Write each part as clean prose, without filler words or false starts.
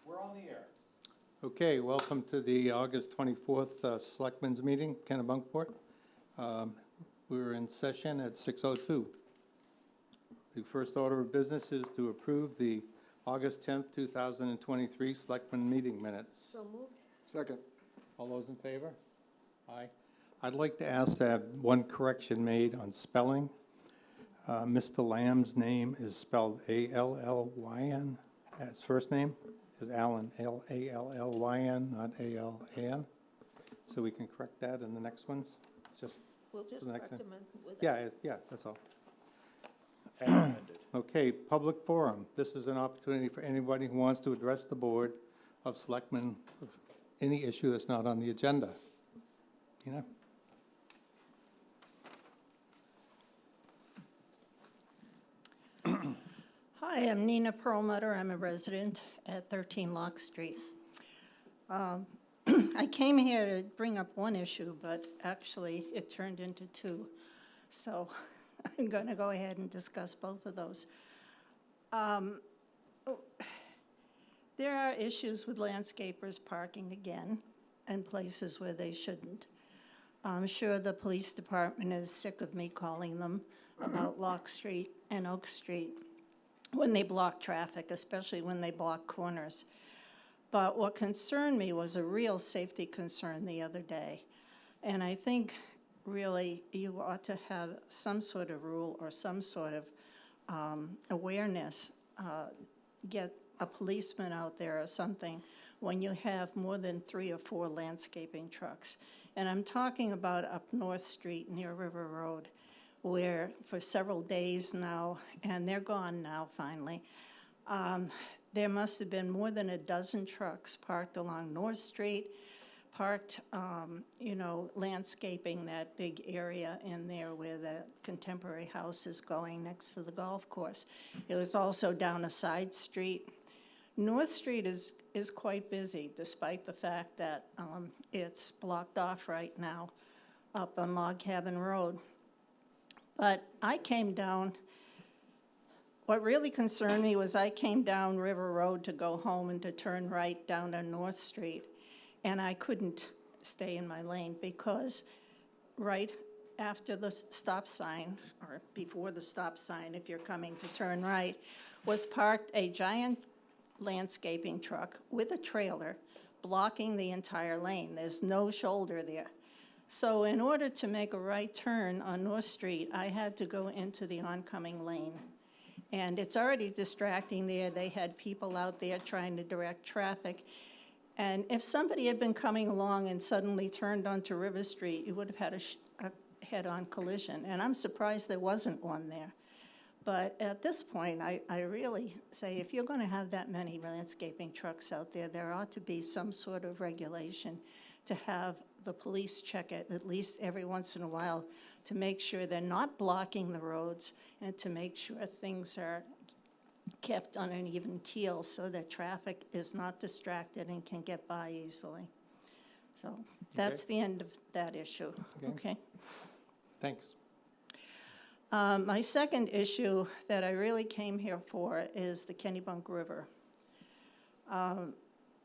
We're on the air. Okay, welcome to the August 24th Selectmen's meeting, Kennebunkport. We're in session at 6:02. The first order of business is to approve the August 10th, 2023 Selectmen meeting minutes. So moved. Second. All those in favor? Aye. I'd like to ask to have one correction made on spelling. Mr. Lamb's name is spelled A-L-L-Y-N. His first name is Allen, L-A-L-L-Y-N, not A-L-A-N. So we can correct that in the next ones? We'll just the next correct one. them with Yeah, that's all. As amended. Okay, public forum. This is an opportunity for anybody who wants to address the Board of Selectmen of any issue that's not on the agenda. Tina? Hi, I'm Nina Perlmutter. I'm a resident at 13 Lock Street. I came here to bring up one issue, but actually it turned into two. So I'm going to go ahead and discuss both of those. There are issues with landscapers parking again in places where they shouldn't. I'm sure the police department is sick of me calling them about Lock Street and Oak Street when they block traffic, especially when they block corners. But what concerned me was a real safety concern the other day. And I think really you ought to have some sort of rule or some sort of awareness, get a policeman out there or something when you have more than 3 or 4 landscaping trucks. And I'm talking about up North Street near River Road, where for several days now, and they're gone now finally, there must have been more than a dozen trucks parked along North Street, parked, landscaping that big area in there where the Contemporary House is going next to the golf course. It was also down a side street. North Street is quite busy, despite the fact that it's blocked off right now up on Log Cabin Road. But I came down, what really concerned me was I came down River Road to go home and to turn right down to North Street, and I couldn't stay in my lane because right after the stop sign, or before the stop sign if you're coming to turn right, was parked a giant landscaping truck with a trailer blocking the entire lane. There's no shoulder there. So in order to make a right turn on North Street, I had to go into the oncoming lane. And it's already distracting there. They had people out there trying to direct traffic. And if somebody had been coming along and suddenly turned onto River Street, you would have had a head-on collision. And I'm surprised there wasn't one there. But at this point, I really say if you're going to have that many landscaping trucks out there, there ought to be some sort of regulation to have the police check it at least every once in a while to make sure they're not blocking the roads and to make sure things are kept on an even keel so that traffic is not distracted and can get by easily. So that's the end of that issue. Okay. Thanks. My second issue that I really came here for is the Kennebunk River.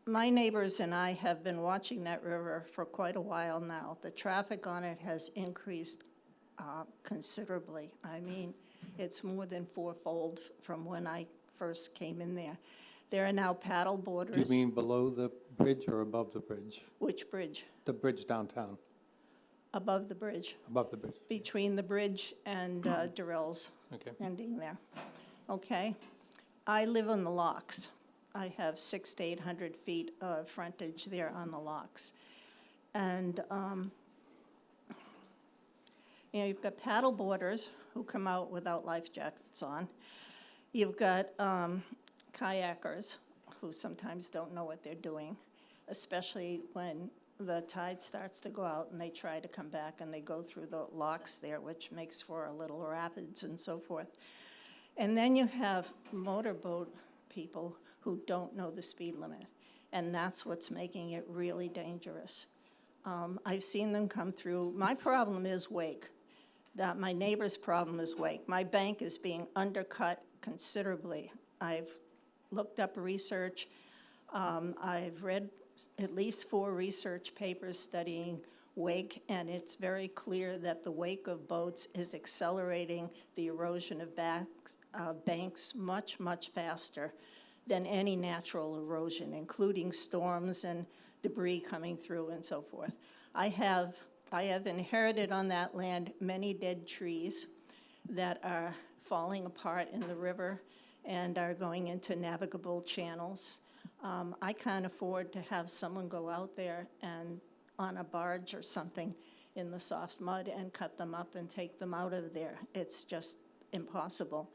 My neighbors and I have been watching that river for quite a while now. The traffic on it has increased considerably. I mean, it's more than 4-fold from when I first came in there. There are now paddle boarders. Do you mean below the bridge or above the bridge? Which bridge? The bridge downtown. Above the bridge. Above the bridge. Between the bridge and Durrell's. Okay. Ending there. Okay. I live on the locks. I have 600 to 800 feet of frontage there on the locks. And you've got paddle boarders who come out without life jackets on. You've got kayakers who sometimes don't know what they're doing, especially when the tide starts to go out and they try to come back and they go through the locks there, which makes for a little rapids and so forth. And then you have motorboat people who don't know the speed limit, and that's what's making it really dangerous. I've seen them come through. My problem is wake. My neighbor's problem is wake. My bank is being undercut considerably. I've looked up research. I've read at least 4 research papers studying wake, and it's very clear that the wake of boats is accelerating the erosion of banks much, much faster than any natural erosion, including storms and debris coming through and so forth. I have inherited on that land many dead trees that are falling apart in the river and are going into navigable channels. I can't afford to have someone go out there and on a barge or something in the soft mud and cut them up and take them out of there. It's just impossible.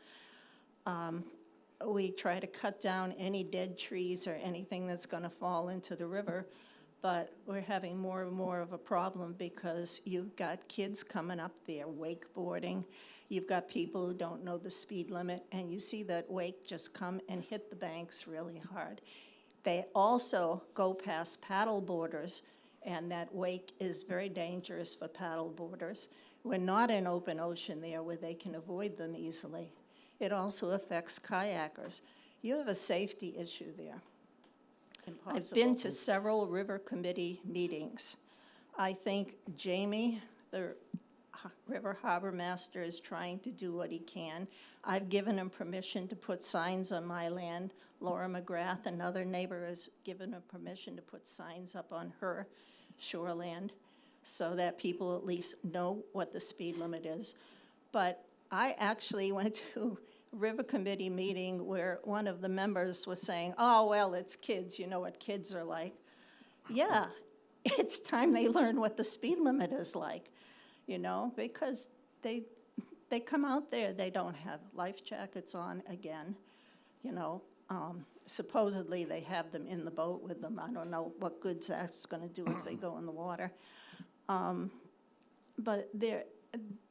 We try to cut down any dead trees or anything that's going to fall into the river, but we're having more and more of a problem because you've got kids coming up there wakeboarding. You've got people who don't know the speed limit, and you see that wake just come and hit the banks really hard. They also go past paddle boarders, and that wake is very dangerous for paddle boarders. We're not in open ocean there where they can avoid them easily. It also affects kayakers. You have a safety issue there. Impossible. I've been to several river committee meetings. I think Jamie, the river harbor master, is trying to do what he can. I've given him permission to put signs on my land. Laura McGrath, another neighbor, has given him permission to put signs up on her shoreland so that people at least know what the speed limit is. But I actually went to a river committee meeting where one of the members was saying, oh, well, it's kids, you know what kids are like. Yeah, it's time they learn what the speed limit is like, you know, because they come out there, they don't have life jackets on again, you know. Supposedly they have them in the boat with them. I don't know what good that's going to do if they go in the water. But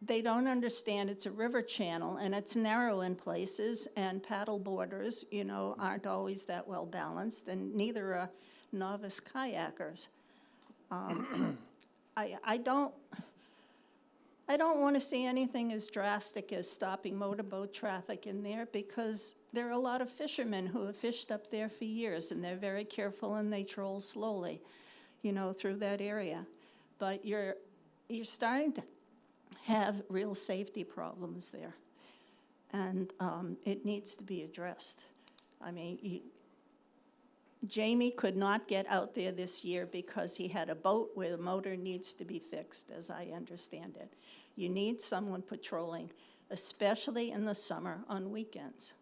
they don't understand it's a river channel, and it's narrow in places, and paddle boarders, you know, aren't always that well balanced, and neither are novice kayakers. I don't want to see anything as drastic as stopping motorboat traffic in there, because there are a lot of fishermen who have fished up there for years, and they're very careful, and they troll slowly, you know, through that area. But you're starting to have real safety problems there, and it needs to be addressed. I mean, Jamie could not get out there this year because he had a boat where the motor needs to be fixed, as I understand it. You need someone patrolling, especially in the summer on weekends.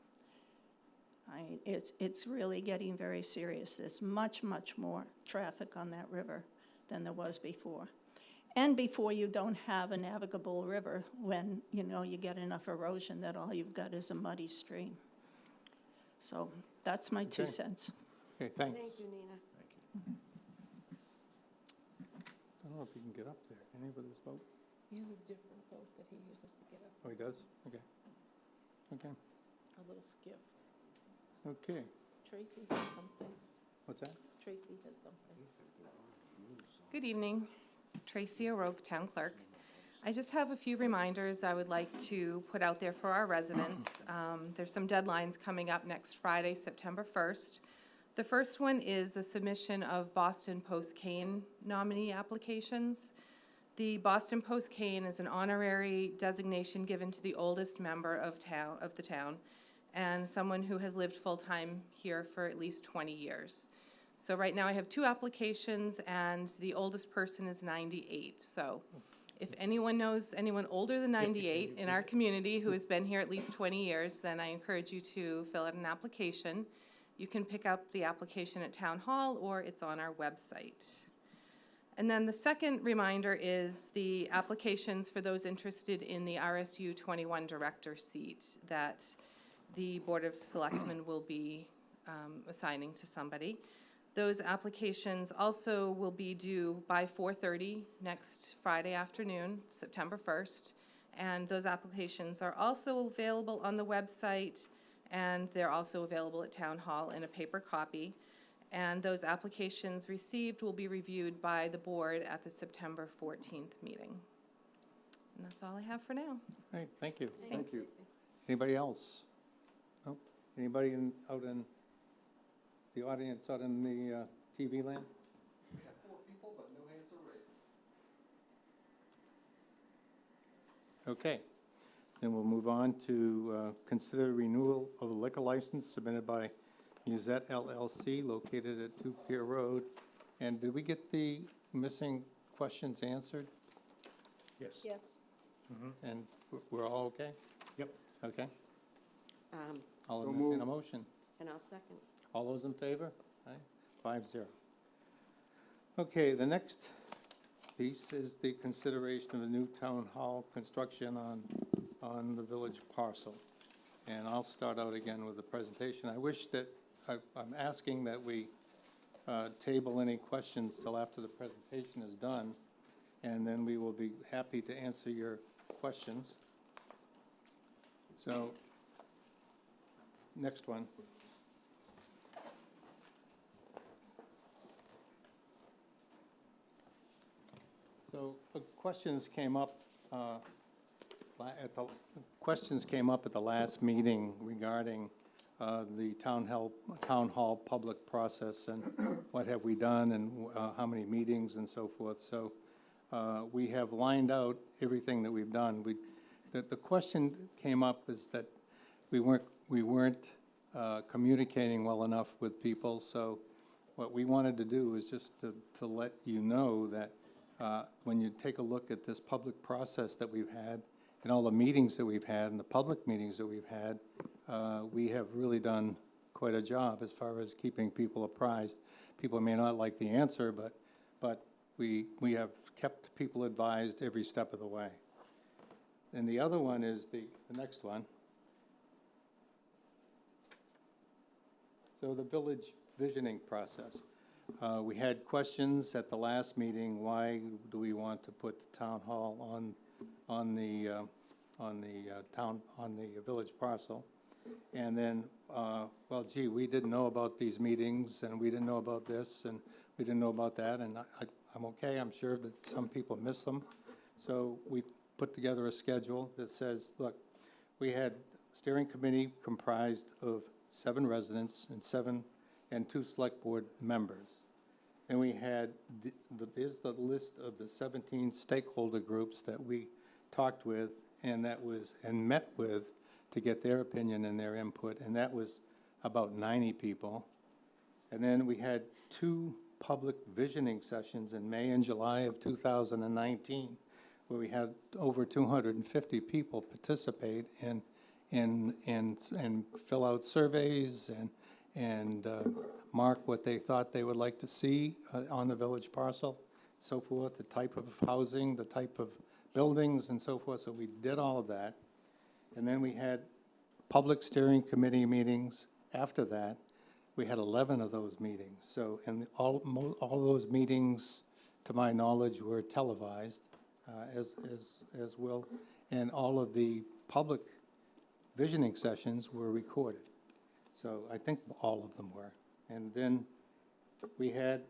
It's really getting very serious. There's much, much more traffic on that river than there was before. And before, you don't have a navigable river when, you know, you get enough erosion that all you've got is a muddy stream. So that's my 2 cents. Okay, thanks. Thank you, Nina. I don't know if he can get up there. Can he with his boat? He has a different boat that he uses to get up, Oh, he does? Okay. Okay. a little skiff. Okay. Tracy has something. What's that? Tracy has something. Good evening. Tracy O'Rourke, Town Clerk. I just have a few reminders I would like to put out there for our residents. There's some deadlines coming up next Friday, September 1st. The first one is the submission of Boston Post-Cane nominee applications. The Boston Post-Cane is an honorary designation given to the oldest member of the town, and someone who has lived full-time here for at least 20 years. So right now I have 2 applications, and the oldest person is 98. So if anyone knows anyone older than 98 in our community who has been here at least 20 years, then I encourage you to fill out an application. You can pick up the application at Town Hall, or it's on our website. And then the second reminder is the applications for those interested in the RSU 21 director seat that the Board of Selectmen will be assigning to somebody. Those applications also will be due by 4:30 next Friday afternoon, September 1st. And those applications are also available on the website, and they're also available at Town Hall in a paper copy. And those applications received will be reviewed by the board at the September 14th meeting. And that's all I have for now. All right, thank you. Thanks. Anybody else? Oh, anybody out in the audience out in the TV land? We have 4 people, but no hands are raised. Okay, then we'll move on to consider renewal of a liquor license submitted by Musette LLC located at 2 Pier Road. And did we get the missing questions answered? Yes. Yes. And we're all okay? Yep. Okay, I'll So entertain a moved. motion. And I'll second. All those in favor? Aye, 5-0. Okay, the next piece is the consideration of the new town hall construction on the village parcel. And I'll start out again with the presentation. I wish that, I'm asking that we table any questions till after the presentation is done, and then we will be happy to answer your questions. So, next one. So, questions came up at the last meeting regarding the town hall public process and what have we done and how many meetings and so forth. So we have lined out everything that we've done. The question came up is that we weren't communicating well enough with people. So what we wanted to do is just to let you know that when you take a look at this public process that we've had and all the meetings that we've had and the public meetings that we've had, we have really done quite a job as far as keeping people apprised. People may not like the answer, but we have kept people advised every step of the way. And the other one is the next one. So the village visioning process. We had questions at the last meeting, why do we want to put the town hall on the village parcel? And then, well, gee, we didn't know about these meetings, and we didn't know about this, and we didn't know about that, and I'm okay, I'm sure that some people miss them. So we put together a schedule that says, look, we had steering committee comprised of 7 residents and 2 select board members. And we had, here's the list of the 17 stakeholder groups that we talked with and met with to get their opinion and their input, and that was about 90 people. And then we had 2 public visioning sessions in May and July of 2019, where we had over 250 people participate and fill out surveys and mark what they thought they would like to see on the village parcel, so forth, the type of housing, the type of buildings and so forth. So we did all of that. And then we had public steering committee meetings after that. We had 11 of those meetings. So, and all of those meetings, to my knowledge, were televised as well. And all of the public visioning sessions were recorded. So I think all of them were. And then we had,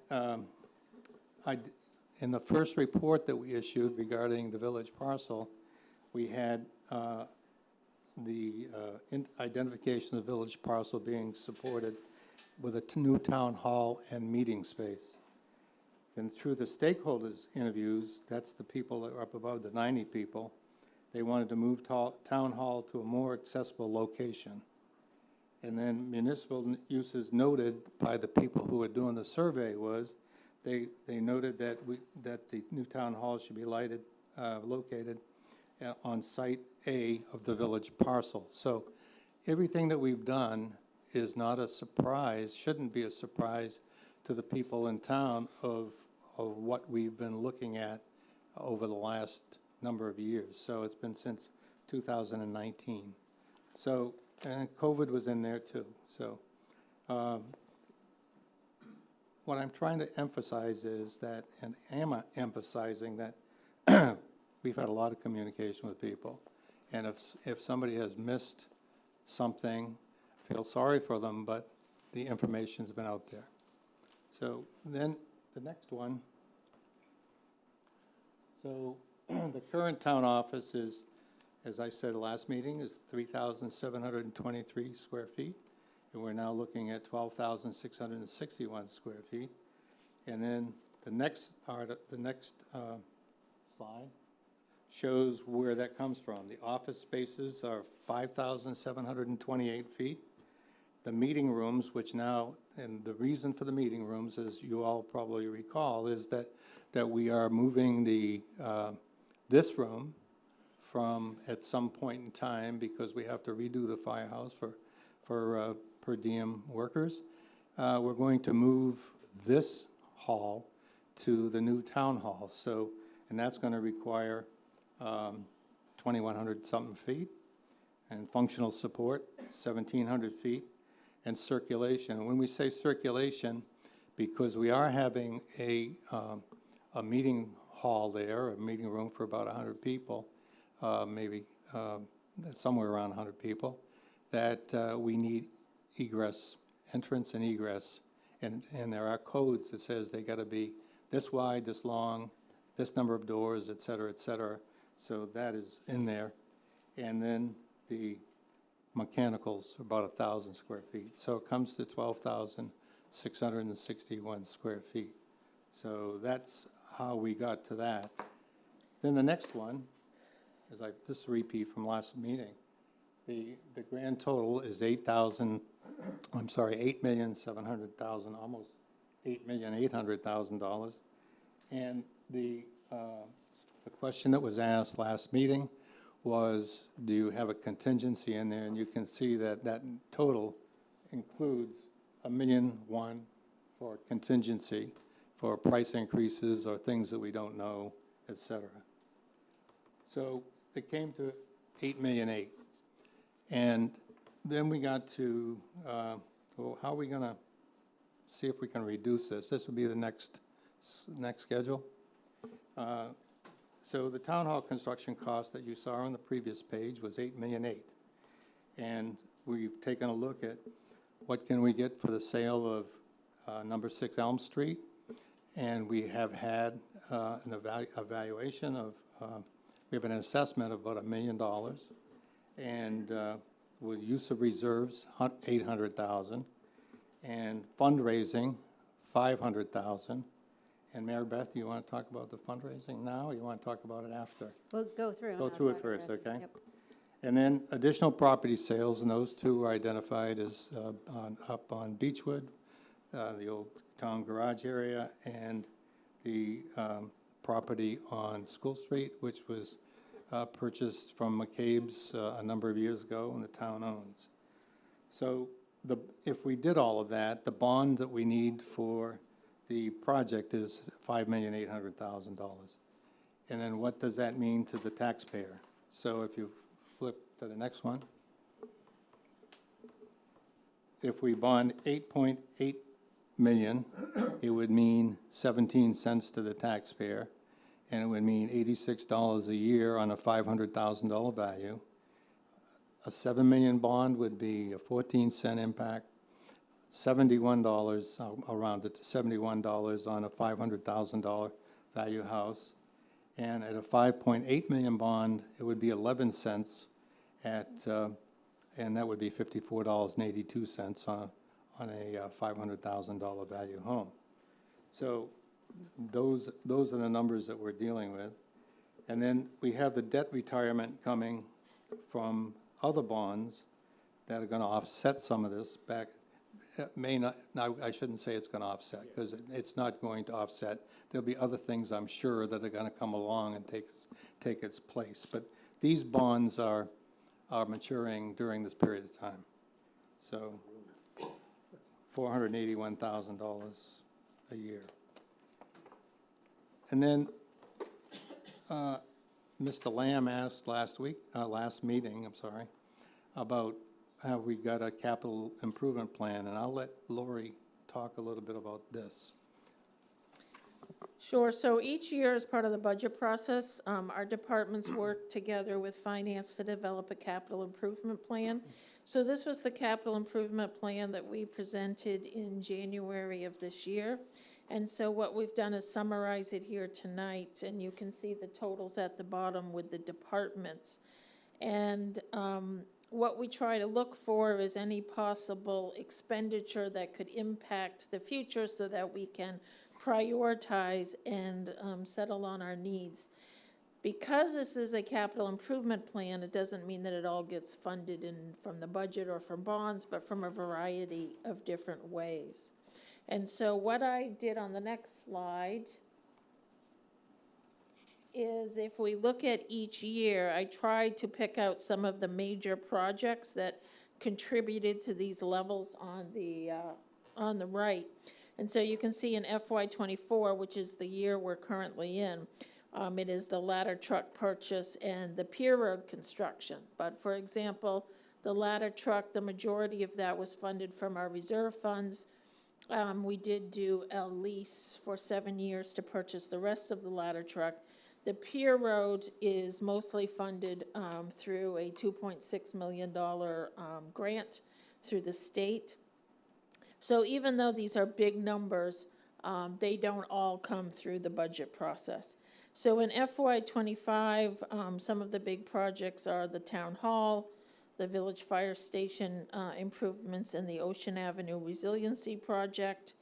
in the first report that we issued regarding the village parcel, we had the identification of the village parcel being supported with a new town hall and meeting space. Then through the stakeholders interviews, that's the people that are up above the 90 people, they wanted to move town hall to a more accessible location. And then municipal uses noted by the people who were doing the survey was, they noted that the new town hall should be located on site A of the village parcel. So everything that we've done is not a surprise, shouldn't be a surprise to the people in town of what we've been looking at over the last number of years. So it's been since 2019. So, and COVID was in there too. So what I'm trying to emphasize is that, and am emphasizing that we've had a lot of communication with people. And if somebody has missed something, feel sorry for them, but the information's been out there. So then the next one. So the current town office is, as I said last meeting, is 3,723 square feet. and we're now looking at 12,661 square feet. And then the next slide shows where that comes from. The office spaces are 5,728 feet. The meeting rooms, which now, and the reason for the meeting rooms, as you all probably recall, is that we are moving this room from, at some point in time, because we have to redo the firehouse for per diem workers. We're going to move this hall to the new town hall. So, and that's going to require 2,100 something feet, and functional support, 1,700 feet, and circulation. And when we say circulation, because we are having a meeting hall there, a meeting room for about 100 people, maybe somewhere around 100 people, that we need egress, entrance and egress, and there are codes that says they got to be this wide, this long, this number of doors, et cetera, et cetera. So that is in there. And then the mechanicals, about 1,000 square feet. So it comes to 12,661 square feet. So that's how we got to that. Then the next one is this is a repeat from last meeting. The grand total is $8,700,000, almost $8,800,000. And the question that was asked last meeting was, do you have a contingency in there? And you can see that that total includes $1.1 million for contingency for price increases or things that we don't know, et cetera. So it came to $8.8 million. And then we got to, well, how are we going to see if we can reduce this? This would be the next schedule. So the town hall construction cost that you saw on the previous page was $8.8 million. And we've taken a look at what can we get for the sale of number 6 Elm Street. And we have had an evaluation of, we have an assessment of about $1 million. And with use of reserves, $800,000. And fundraising, $500,000. And Mary Beth, you want to talk about the fundraising now, or you want to talk about it after? We'll go through. Go and I'll through it talk first, about okay? Yep. And then additional property sales, and those two are identified as up on Beechwood, the old town garage area, and the property on School Street, which was purchased from McCabe's a number of years ago, and the town owns. So if we did all of that, the bond that we need for the project is $5,800,000. And then what does that mean to the taxpayer? So if you flip to the next one. If we bond 8.8 million, it would mean 17 cents to the taxpayer, and it would mean $86 a year on a $500,000 value. A 7 million bond would be a 14-cent impact. $71, I'll round it to $71 on a $500,000 value house. And at a 5.8 million bond, it would be 11 cents at, and that would be $54.82 on a $500,000 value home. So those are the numbers that we're dealing with. And then we have the debt retirement coming from other bonds that are going to offset some of this back. It may not, no, I shouldn't say it's going to offset, because it's not going to offset. There'll be other things, I'm sure, that are going to come along and take its place. But these bonds are maturing during this period of time. So $481,000 a year. And then Mr. Lamb asked last meeting, about how we got a capital improvement plan, and I'll let Lori talk a little bit about this. Sure, so each year as part of the budget process, our departments work together with finance to develop a capital improvement plan. So this was the capital improvement plan that we presented in January of this year. And so what we've done is summarize it here tonight, and you can see the totals at the bottom with the departments. And what we try to look for is any possible expenditure that could impact the future so that we can prioritize and settle on our needs. Because this is a capital improvement plan, it doesn't mean that it all gets funded from the budget or from bonds, but from a variety of different ways. And so what I did on the next slide is, if we look at each year, I tried to pick out some of the major projects that contributed to these levels on the right. And so you can see in FY24, which is the year we're currently in, it is the ladder truck purchase and the pier road construction. But for example, the ladder truck, the majority of that was funded from our reserve funds. We did do a lease for 7 years to purchase the rest of the ladder truck. The pier road is mostly funded through a $2.6 million grant through the state. So even though these are big numbers, they don't all come through the budget process. So in FY25, some of the big projects are the town hall, the village fire station improvements, and the Ocean Avenue Resiliency Project,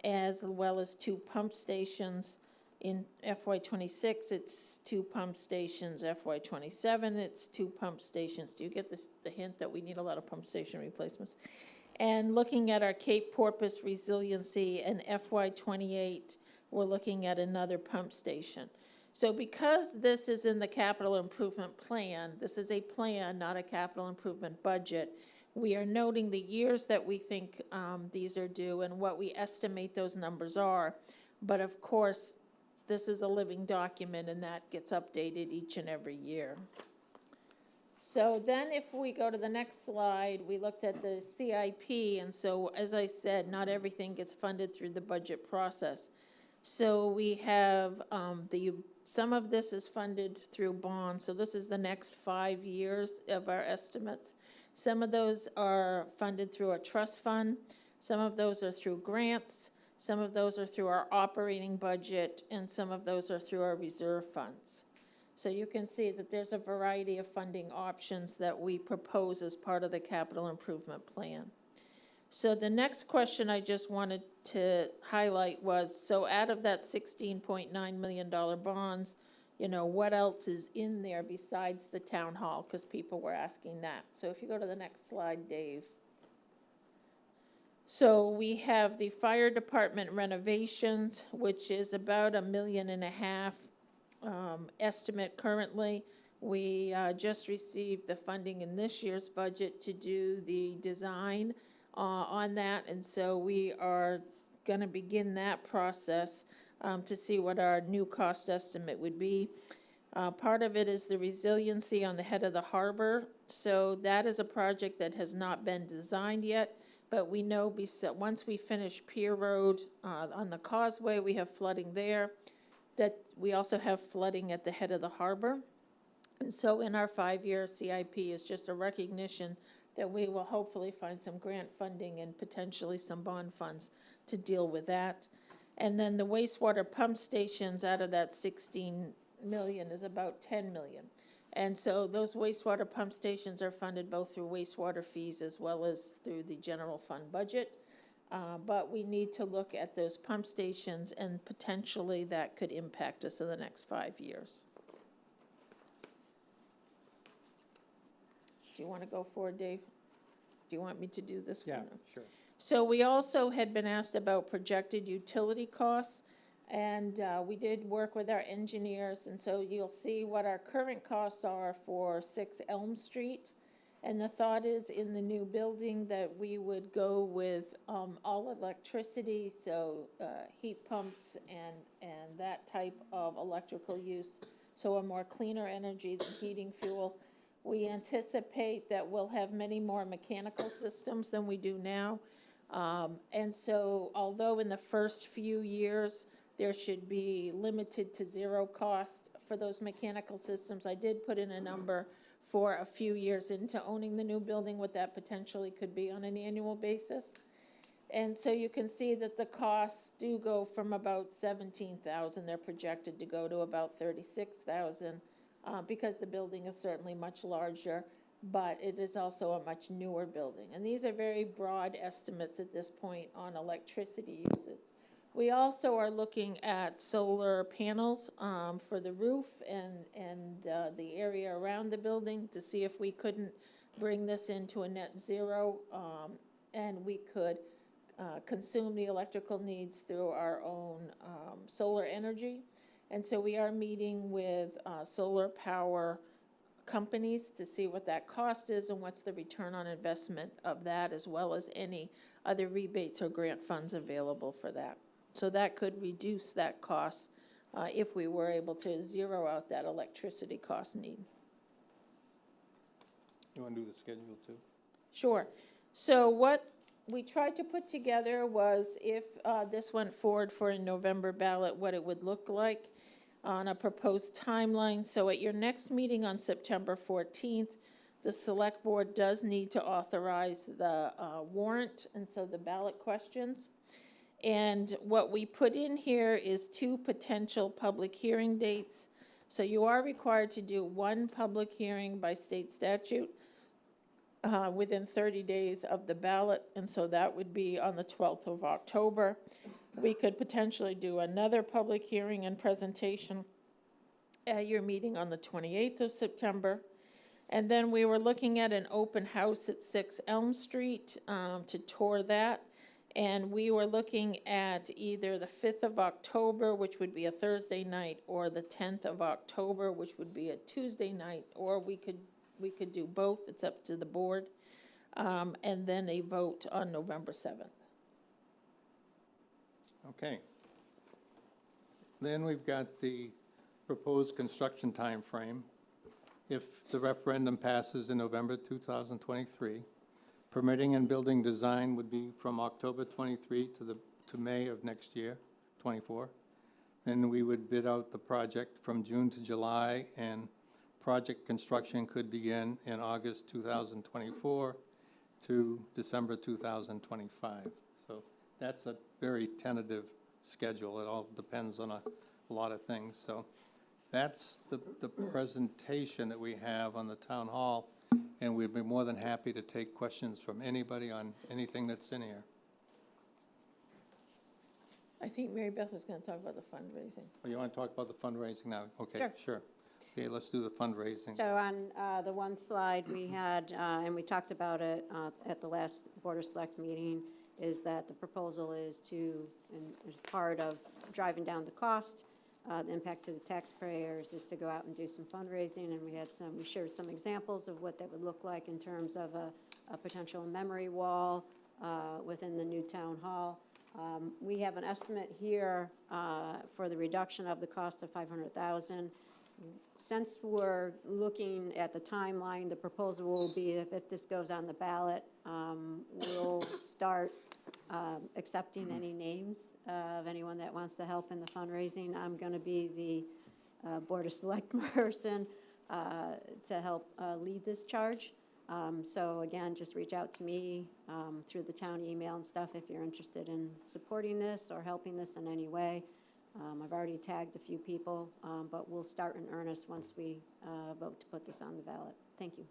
as well as 2 pump stations. In FY26, it's 2 pump stations. FY27, it's 2 pump stations. Do you get the hint that we need a lot of pump station replacements? And looking at our Cape Porpoise resiliency in FY28, we're looking at another pump station. So because this is in the capital improvement plan, this is a plan, not a capital improvement budget, we are noting the years that we think these are due and what we estimate those numbers are. But of course, this is a living document, and that gets updated each and every year. So then if we go to the next slide, we looked at the CIP, and so as I said, not everything gets funded through the budget process. So we have some of this is funded through bonds, so this is the next 5 years of our estimates. Some of those are funded through a trust fund, some of those are through grants, some of those are through our operating budget, and some of those are through our reserve funds. So you can see that there's a variety of funding options that we propose as part of the capital improvement plan. So the next question I just wanted to highlight was, so out of that $16.9 million bonds, what else is in there besides the town hall? Because people were asking that. So if you go to the next slide, Dave. So we have the fire department renovations, which is about $1.5 million estimate currently. We just received the funding in this year's budget to do the design on that, and so we are going to begin that process to see what our new cost estimate would be. Part of it is the resiliency on the head of the harbor. So that is a project that has not been designed yet, but we know once we finish Pier Road on the causeway, we have flooding there, that we also have flooding at the head of the harbor. And so in our 5-year CIP is just a recognition that we will hopefully find some grant funding and potentially some bond funds to deal with that. And then the wastewater pump stations, out of that 16 million is about 10 million. And so those wastewater pump stations are funded both through wastewater fees as well as through the general fund budget. But we need to look at those pump stations, and potentially that could impact us in the next 5 years. Do you want to go forward, Dave? Do you want me to do this one? Yeah, sure. So we also had been asked about projected utility costs, and we did work with our engineers, and so you'll see what our current costs are for 6 Elm Street. And the thought is, in the new building, that we would go with all electricity, so heat pumps and that type of electrical use, so a more cleaner energy than heating fuel. We anticipate that we'll have many more mechanical systems than we do now. And so although in the first few years there should be limited to 0 cost for those mechanical systems, I did put in a number for a few years into owning the new building, what that potentially could be on an annual basis. And so you can see that the costs do go from about 17,000, they're projected to go to about 36,000, because the building is certainly much larger. but it is also a much newer building. And these are very broad estimates at this point on electricity usage. We also are looking at solar panels for the roof and the area around the building to see if we couldn't bring this into a net zero, and we could consume the electrical needs through our own solar energy. And so we are meeting with solar power companies to see what that cost is and what's the return on investment of that, as well as any other rebates or grant funds available for that. So that could reduce that cost if we were able to zero out that electricity cost need. You want to do the schedule too? Sure. So what we tried to put together was if this went forward for a November ballot, what it would look like on a proposed timeline. So at your next meeting on September 14th, the Select Board does need to authorize the warrant, and so the ballot questions. And what we put in here is 2 potential public hearing dates. So you are required to do 1 public hearing by state statute within 30 days of the ballot, and so that would be on the 12th of October. We could potentially do another public hearing and presentation at your meeting on the 28th of September. And then we were looking at an open house at 6 Elm Street to tour that. And we were looking at either the 5th of October, which would be a Thursday night, or the 10th of October, which would be a Tuesday night, or we could do both. It's up to the board. And then a vote on November 7th. Okay. Then we've got the proposed construction time frame. If the referendum passes in November 2023, permitting and building design would be from October 23 to May of next year, 24. Then we would bid out the project from June to July, and project construction could begin in August 2024 to December 2025. So that's a very tentative schedule. It all depends on a lot of things. So that's the presentation that we have on the town hall, and we'd be more than happy to take questions from anybody on anything that's in here. I think Mary Beth was going to talk about the fundraising. Oh, you want to talk about the fundraising now? Okay, Sure. sure. Okay, let's do the fundraising. So on the one slide we had, and we talked about it at the last Board of Select meeting, is that the proposal is to, and as part of driving down the cost, the impact to the taxpayers is to go out and do some fundraising, and we shared some examples of what that would look like in terms of a potential memory wall within the new town hall. We have an estimate here for the reduction of the cost of $500,000. Since we're looking at the timeline, the proposal will be if this goes on the ballot, we'll start accepting any names of anyone that wants to help in the fundraising. I'm going to be the Board of Select person to help lead this charge. So again, just reach out to me through the town email and stuff if you're interested in supporting this or helping this in any way. I've already tagged a few people, but we'll start in earnest once we vote to put this on the ballot. Thank you.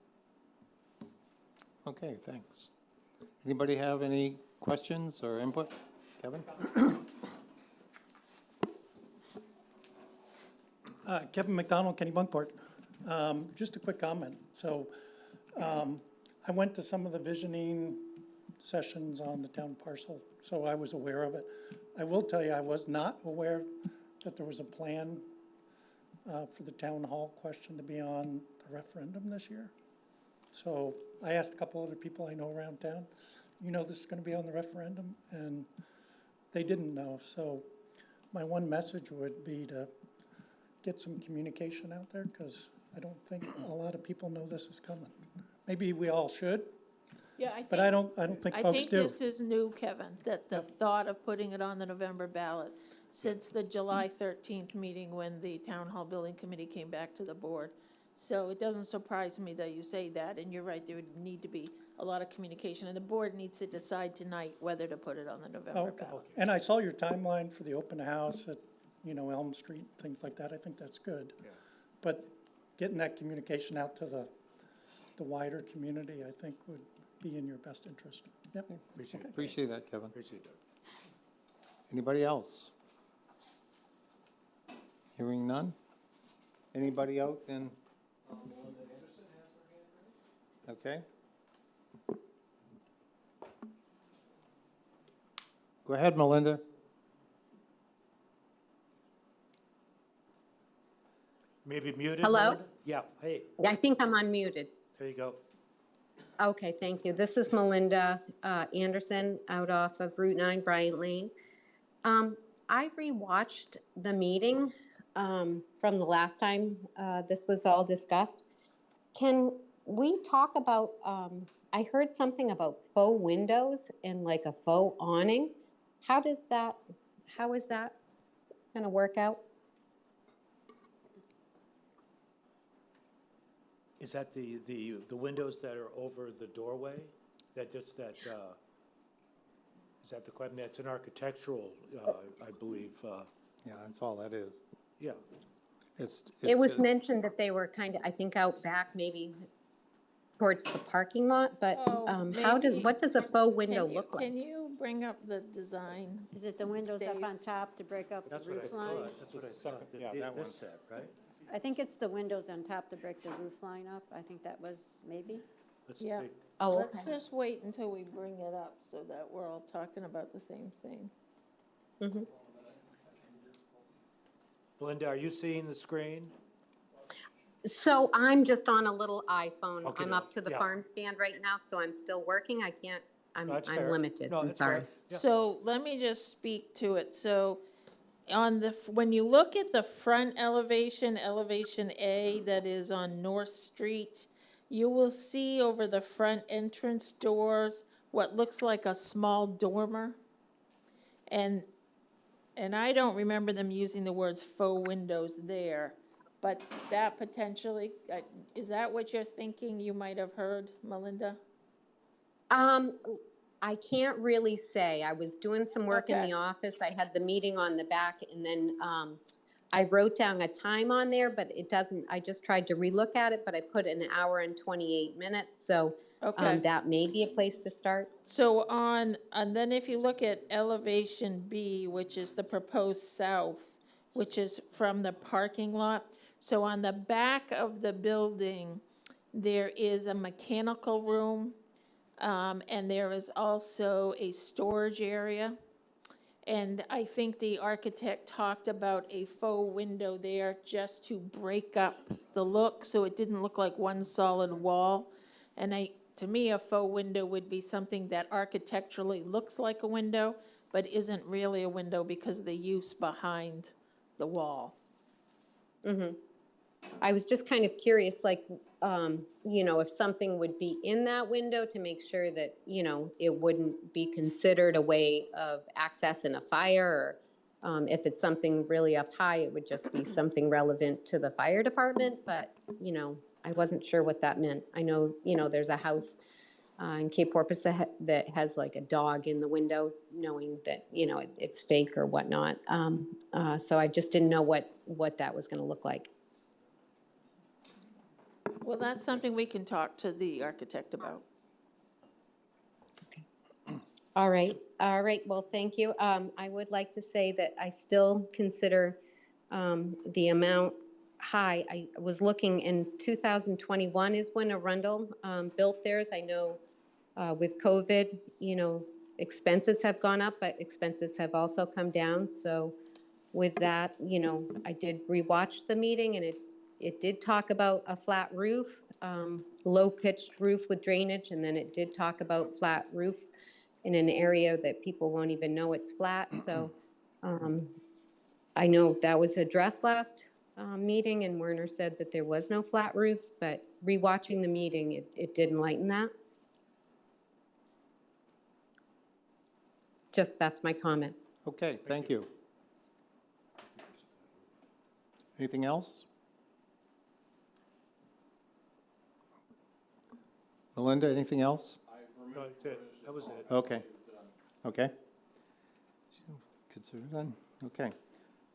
Okay, thanks. Anybody have any questions or input? Kevin? Kevin McDonald, Kennebunkport. Just a quick comment. So I went to some of the visioning sessions on the town parcel, so I was aware of it. I will tell you, I was not aware that there was a plan for the town hall question to be on the referendum this year. So I asked a couple other people I know around town, you know this is going to be on the referendum? And they didn't know. So my one message would be to get some communication out there, because I don't think a lot of people know this is coming. Maybe we all should, Yeah, I think. but I don't think I folks think do. this is new, Kevin, that the thought of putting it on the November ballot since the July 13th meeting when the Town Hall Building Committee came back to the board. So it doesn't surprise me that you say that, and you're right, there would need to be a lot of communication, and the board needs to decide tonight whether to put it on the November Okay. ballot. And I saw your timeline for the open house at, Elm Street, things like that. I think that's good. Yeah. But getting that communication out to the the wider community, I think would be in your best interest. Yep. Appreciate it. Appreciate that, Kevin. Appreciate that. Anybody else? Hearing none? Anybody out in? Okay. Go ahead, Melinda. Maybe muted? Hello? Melinda? Yeah, hey, I think I'm unmuted. there you go. Okay, thank you. This is Melinda Anderson out off of Route 9, Bryant Lane. I rewatched the meeting from the last time this was all discussed. Can we talk about, I heard something about faux windows and like a faux awning. How is that going to work out? Is that the windows that are over the doorway? That just that, is that the question? That's an architectural, I believe, Yeah, that's all that is. yeah. It was mentioned that they were kind of, I think, out back, maybe towards the parking lot, but Oh, maybe- what does a faux window Can you- look like? Can you bring up the design? Is it the windows up Dave. on top to break up the That's what I roof line? thought, that's what I thought, Yeah, that that one. this set, right? I think it's the windows on top to break the roof line up. I think that was, maybe? Let's Yeah. take- Oh, Let's okay. just wait until we bring it up so that we're all talking about the same thing. Mhm. Belinda, are you seeing the screen? So I'm just on a little iPhone. Okay, I'm up to the yeah. farm stand right now, so I'm still working. I can't, No, that's I'm fair. limited. No, I'm that's fair. sorry. Yeah. So let me just speak to it. So on the, when you look at the front elevation, elevation A that is on North Street, you will see over the front entrance doors what looks like a small dormer. And I don't remember them using the words faux windows there, but that potentially, is that what you're thinking you might have heard, Melinda? I can't really say. I was doing some work in Okay. the office. I had the meeting on the back and then, I wrote down a time on there, but it doesn't, I just tried to relook at it, but I put an hour and 28 minutes, so, Okay. that may be a place to start. So and then if you look at elevation B, which is the proposed south, which is from the parking lot. So on the back of the building, there is a mechanical room, and there is also a storage area. And I think the architect talked about a faux window there just to break up the look, so it didn't look like one solid wall. And to me, a faux window would be something that architecturally looks like a window, but isn't really a window because of the use behind the wall. I was just kind of curious, like, if something would be in that window to make sure that, it wouldn't be considered a way of accessing a fire, or if it's something really up high, it would just be something relevant to the fire department, but, I wasn't sure what that meant. I know, there's a house in Cape Porpoise that has like a dog in the window, knowing that, it's fake or whatnot. So I just didn't know what that was going to look like. Well, that's something we can talk to the architect about. All right, well, thank you. I would like to say that I still consider the amount high. I was looking in 2021 is when Arundel built theirs. I know with COVID, expenses have gone up, but expenses have also come down. So with that, I did rewatch the meeting, and it did talk about a flat roof, low-pitched roof with drainage, and then it did talk about flat roof in an area that people won't even know it's flat. So I know that was addressed last meeting, and Werner said that there was no flat roof, but rewatching the meeting, it did enlighten that. That's my comment. Okay, thank you. Anything else? Melinda, anything else? No, that's it, that was it. Okay. Okay. Consider done. Okay.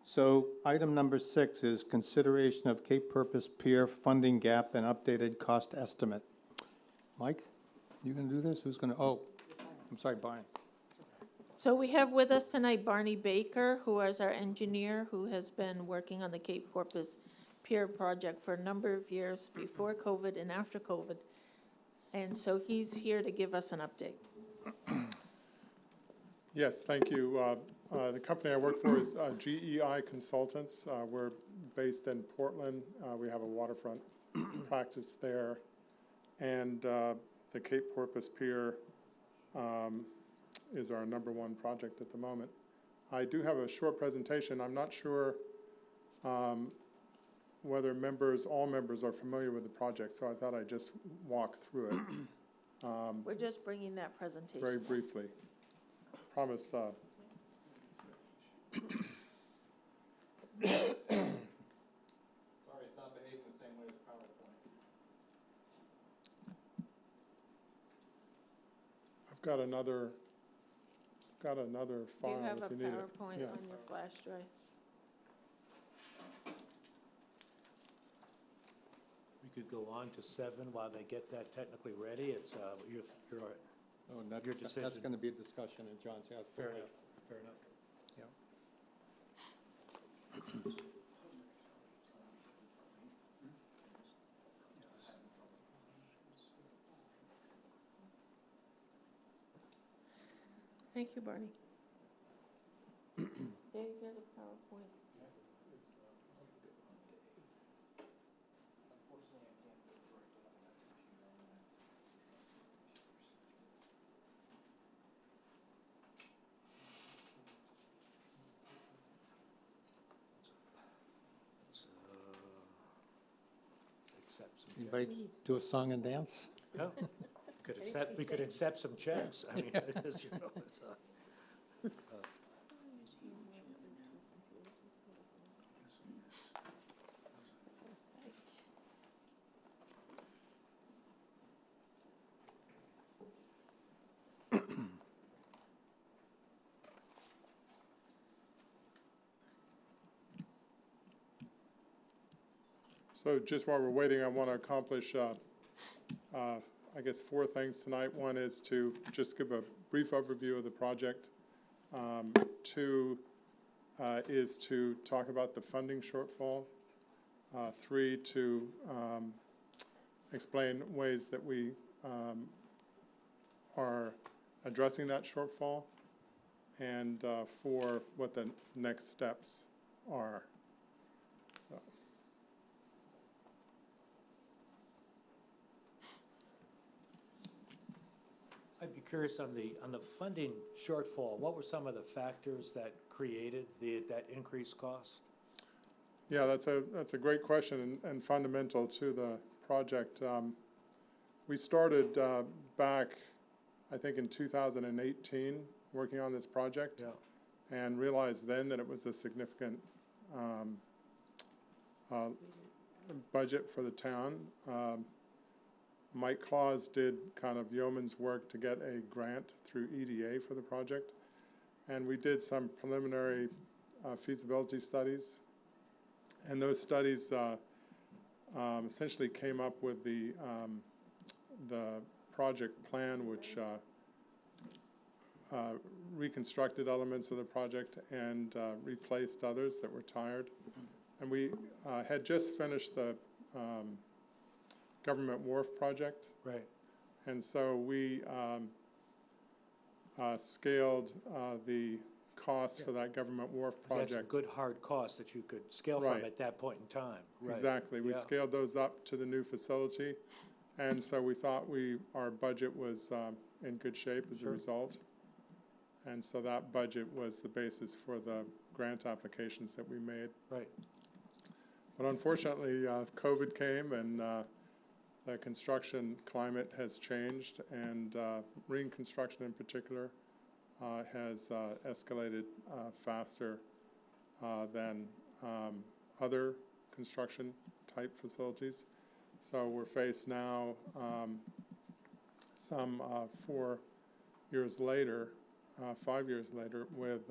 So item number 6 is consideration of Cape Purpose Pier funding gap and updated cost estimate. Mike, you gonna do this? Who's gonna, oh, I'm sorry, Brian. So we have with us tonight Barney Baker, who is our engineer, who has been working on the Cape Porpoise Pier project for a number of years, before COVID and after COVID. And so he's here to give us an update. Yes, thank you. The company I work for is GEI Consultants. We're based in Portland. We have a waterfront practice there. And the Cape Porpoise Pier is our #1 project at the moment. I do have a short presentation. I'm not sure whether all members are familiar with the project, so I thought I'd just walk through it We're just bringing that presentation. very briefly. Promise. Sorry, it's not behaving the same way as PowerPoint. I've got another Do file you have a if you need it. PowerPoint Yeah. on your flash drive? We could go on to 7 while they get that technically ready. It's, you're all right. Oh, and that's, Your that's decision. gonna be a discussion in John's house. Fair enough, fair enough. Yeah. Thank you, Barney. Dave, here's a PowerPoint. Accept some checks. Anybody do a song and dance? No? We could accept some checks. I mean, it's, you know, it's, So just while we're waiting, I want to accomplish, I guess, 4 things tonight. One is to just give a brief overview of the project. 2 is to talk about the funding shortfall. 3, to explain ways that we are addressing that shortfall. And 4, what the next steps are. So. I'd be curious on the funding shortfall. What were some of the factors that created that increased cost? Yeah, that's a great question and fundamental to the project. We started back, I think, in 2018, working on this project, Yeah. and realized then that it was a significant budget for the town. Mike Claus did kind of yeoman's work to get a grant through EDA for the project, and we did some preliminary feasibility studies, and those studies essentially came up with the project plan, which reconstructed elements of the project and replaced others that were tired. And we had just finished the Government Wharf project. Right. And so we scaled the costs for that Government Wharf You had some project. good hard costs that you could scale from Right. at that point in time. Right. Exactly. We Yeah. scaled those up to the new facility. And so we thought our budget was in good shape as a Sure. result. And so that budget was the basis for the grant applications that we made. Right. But unfortunately, COVID came and the construction climate has changed, and marine construction in particular has escalated faster than other construction type facilities. So we're faced now, some 4 years later, 5 years later, with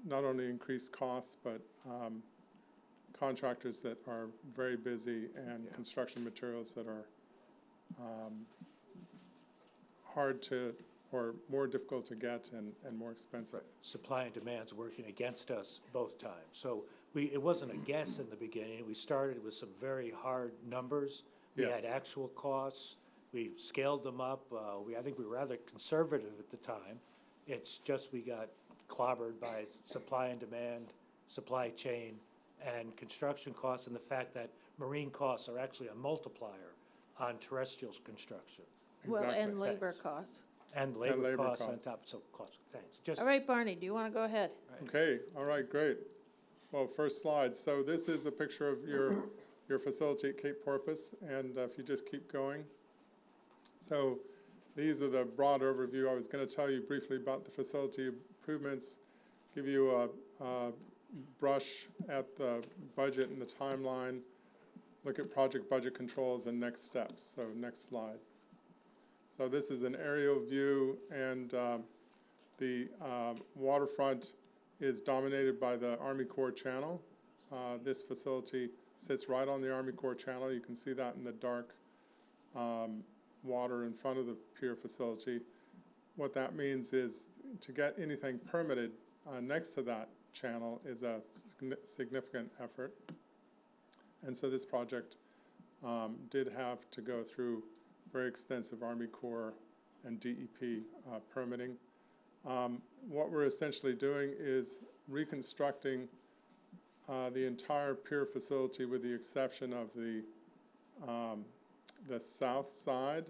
not only increased costs, but contractors that are very busy and Yeah. construction materials that are hard to, or more difficult to get and more expensive. Supply and demand's working against us both times. So it wasn't a guess in the beginning. We started with some very hard numbers. We had Yes. actual costs. We scaled them up. I think we were rather conservative at the time. It's just we got clobbered by supply and demand, supply chain, and construction costs, and the fact that marine costs are actually a multiplier on terrestrial construction. Well, Exactly. and labor costs. And labor labor costs on costs. top, so costs, thanks. Just, All right, Barney, do you want to go ahead? Okay, all right, great. Well, first slide. So this is a picture of your facility at Cape Porpoise, and if you just keep going. So these are the broad overview. I was going to tell you briefly about the facility improvements, give you a brush at the budget and the timeline, look at project budget controls and next steps. So next slide. So this is an aerial view, and the waterfront is dominated by the Army Corps Channel. This facility sits right on the Army Corps Channel. You can see that in the dark water in front of the pier facility. What that means is to get anything permitted next to that channel is a significant effort. And so this project did have to go through very extensive Army Corps and DEP permitting. What we're essentially doing is reconstructing the entire pier facility with the exception of the south side,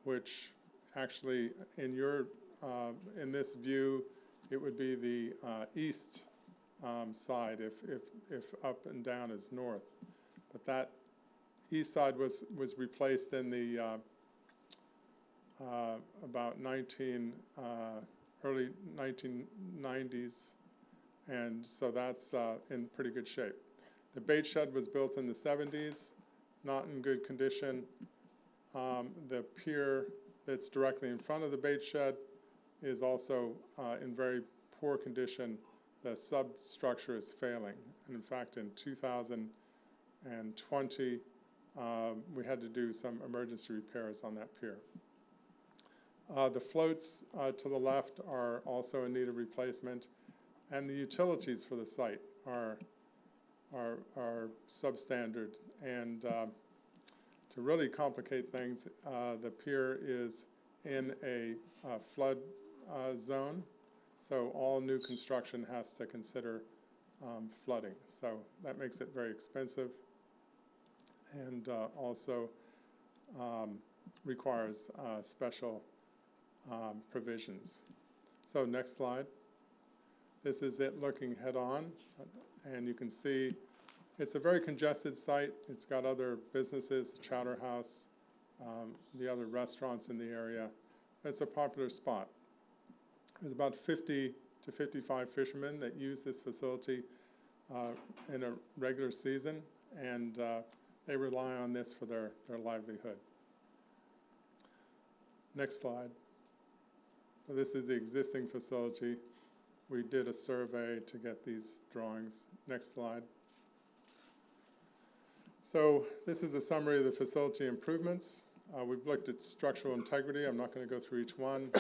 which actually in this view, it would be the east side if up and down is north. But that east side was replaced in the about early 1990s, and so that's in pretty good shape. The bait shed was built in the 70s, not in good condition. The pier that's directly in front of the bait shed is also in very poor condition. The substructure is failing, and in fact in 2020 we had to do some emergency repairs on that pier. The floats to the left are also in need of replacement, and the utilities for the site are substandard. And to really complicate things, the pier is in a flood zone, so all new construction has to consider flooding. So that makes it very expensive, and also requires special provisions. So next slide. This is it looking head on, and you can see it's a very congested site. It's got other businesses, the Chowder House, the other restaurants in the area. It's a popular spot. There's about 50 to 55 fishermen that use this facility in a regular season, and they rely on this for their livelihood. Next slide. So this is the existing facility. We did a survey to get these drawings. Next slide. So this is a summary of the facility improvements. We've looked at structural integrity. I'm not going to go through each one.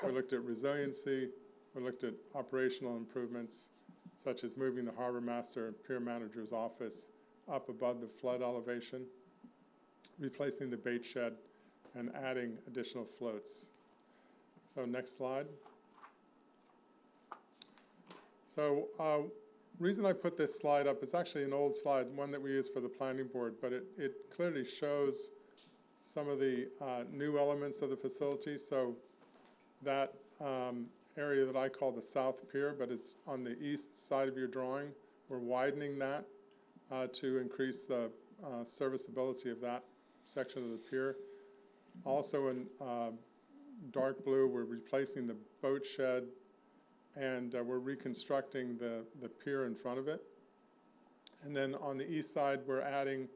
We looked at resiliency. We looked at operational improvements, such as moving the harbor master and pier manager's office up above the flood elevation, replacing the bait shed, and adding additional floats. So next slide. So reason I put this slide up, it's actually an old slide, one that we use for the planning board, but it clearly shows some of the new elements of the facility. So that area that I call the South Pier, but it's on the east side of your drawing, we're widening that to increase the serviceability of that section of the pier. Also in dark blue, we're replacing the boat shed, and we're reconstructing the pier in front of it. And then on the east side, we're adding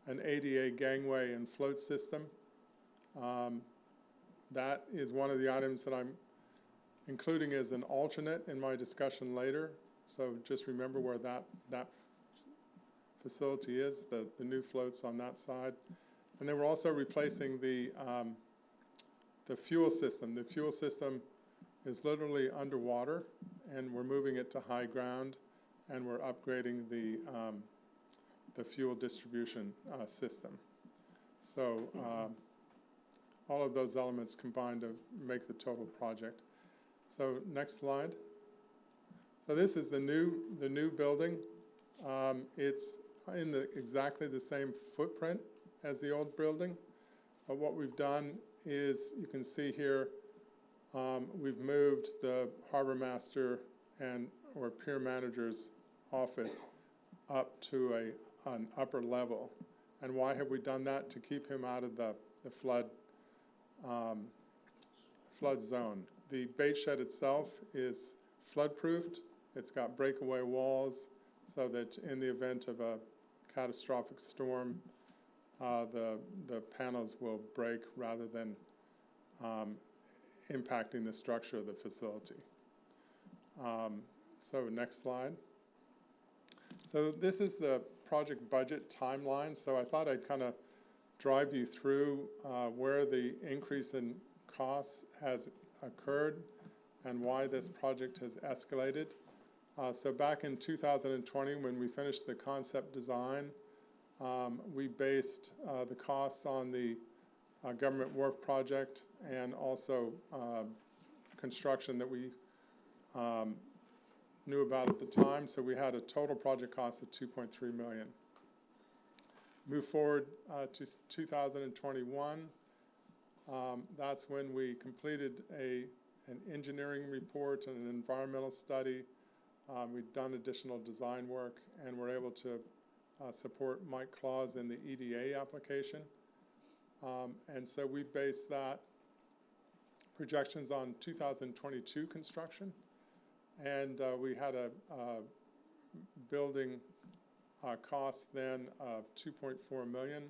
an ADA gangway and float system. That is one of the items that I'm including as an alternate in my discussion later. So just remember where that facility is, the new floats on that side. And then we're also replacing the fuel system. The fuel system is literally underwater, and we're moving it to high ground, and we're upgrading the fuel distribution system. So all of those elements combine to make the total project. So next slide. So this is the new building. It's in exactly the same footprint as the old building, but what we've done is, you can see here, we've moved the harbor master or pier manager's office up to an upper level. And why have we done that? To keep him out of the flood zone. The bait shed itself is flood-proofed. It's got breakaway walls so that in the event of a catastrophic storm, the panels will break rather than impacting the structure of the facility. So next slide. So this is the project budget timeline. So I thought I'd kind of drive you through where the increase in costs has occurred and why this project has escalated. So back in 2020, when we finished the concept design, we based the costs on the government wharf project and also construction that we knew about at the time. So we had a total project cost of $2.3 million. Move forward to 2021. That's when we completed an engineering report and an environmental study. We've done additional design work, and we're able to support Mike Claus in the EDA application. And so we based that projections on 2022 construction. And we had a building cost then of $2.4 million.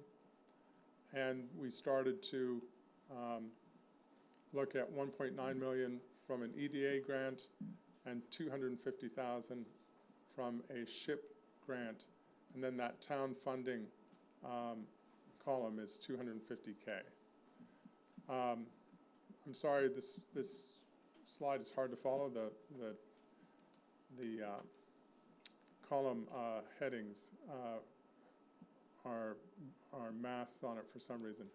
And we started to look at $1.9 million from an EDA grant and $250,000 from a SHIP grant. And then that town funding column is $250K. I'm sorry, this slide is hard to follow. The column headings are masked on it for some reason.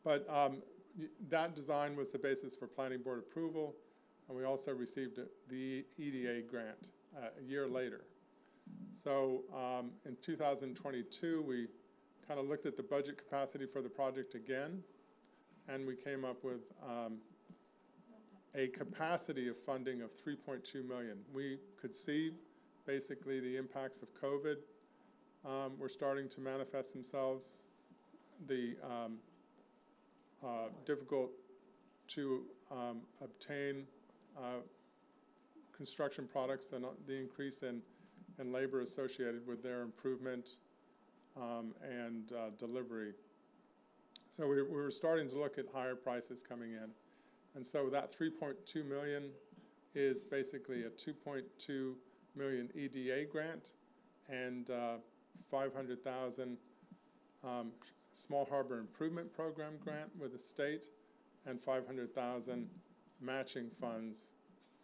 But that design was the basis for planning board approval, and we also received the EDA grant a year later. So in 2022, we kind of looked at the budget capacity for the project again, and we came up with a capacity of funding of $3.2 million. We could see basically the impacts of COVID were starting to manifest themselves. The difficult to obtain construction products and the increase in labor associated with their improvement and delivery. So we were starting to look at higher prices coming in. And so that $3.2 million is basically a $2.2 million EDA grant and $500,000 Small Harbor Improvement Program grant with the state and $500,000 matching funds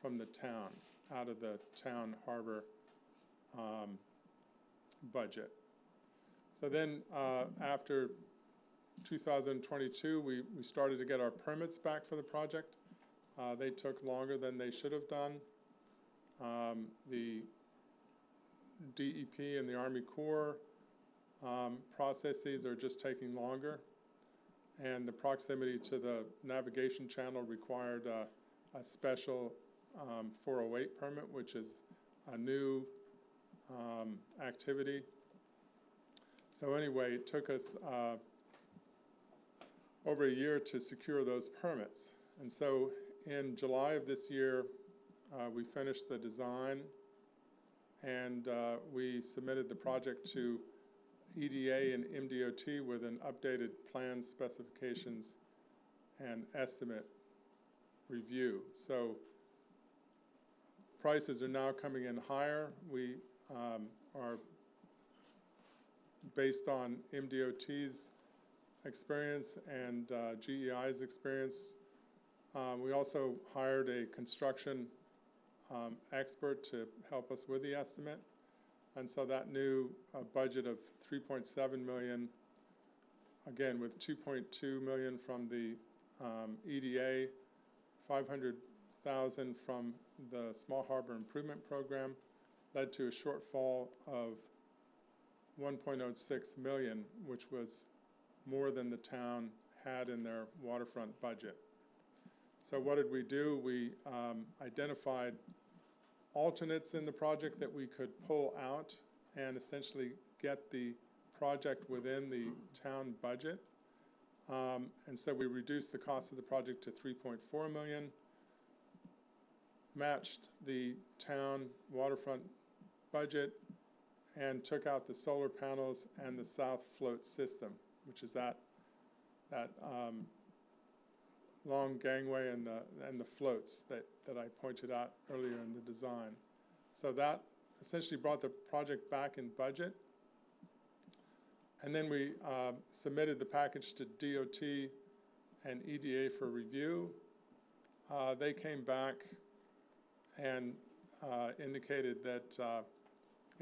from the town out of the town harbor budget. So then after 2022, we started to get our permits back for the project. They took longer than they should have done. The DEP and the Army Corps processes are just taking longer. And the proximity to the navigation channel required a special 408 permit, which is a new activity. So anyway, it took us over a year to secure those permits. And so in July of this year, we finished the design, and we submitted the project to EDA and MDOT with an updated plan, specifications, and estimate review. So prices are now coming in higher. We are based on MDOT's experience and GEI's experience. We also hired a construction expert to help us with the estimate. And so that new budget of 3.7 million, again, with 2.2 million from the EDA, 500,000 from the Small Harbor Improvement Program, led to a shortfall of 1.06 million, which was more than the town had in their waterfront budget. So what did we do? We identified alternates in the project that we could pull out and essentially get the project within the town budget. And so we reduced the cost of the project to 3.4 million, matched the town waterfront budget, and took out the solar panels and the south float system, which is that long gangway and the floats that I pointed out earlier in the design. So that essentially brought the project back in budget. And then we submitted the package to DOT and EDA for review. They came back and indicated that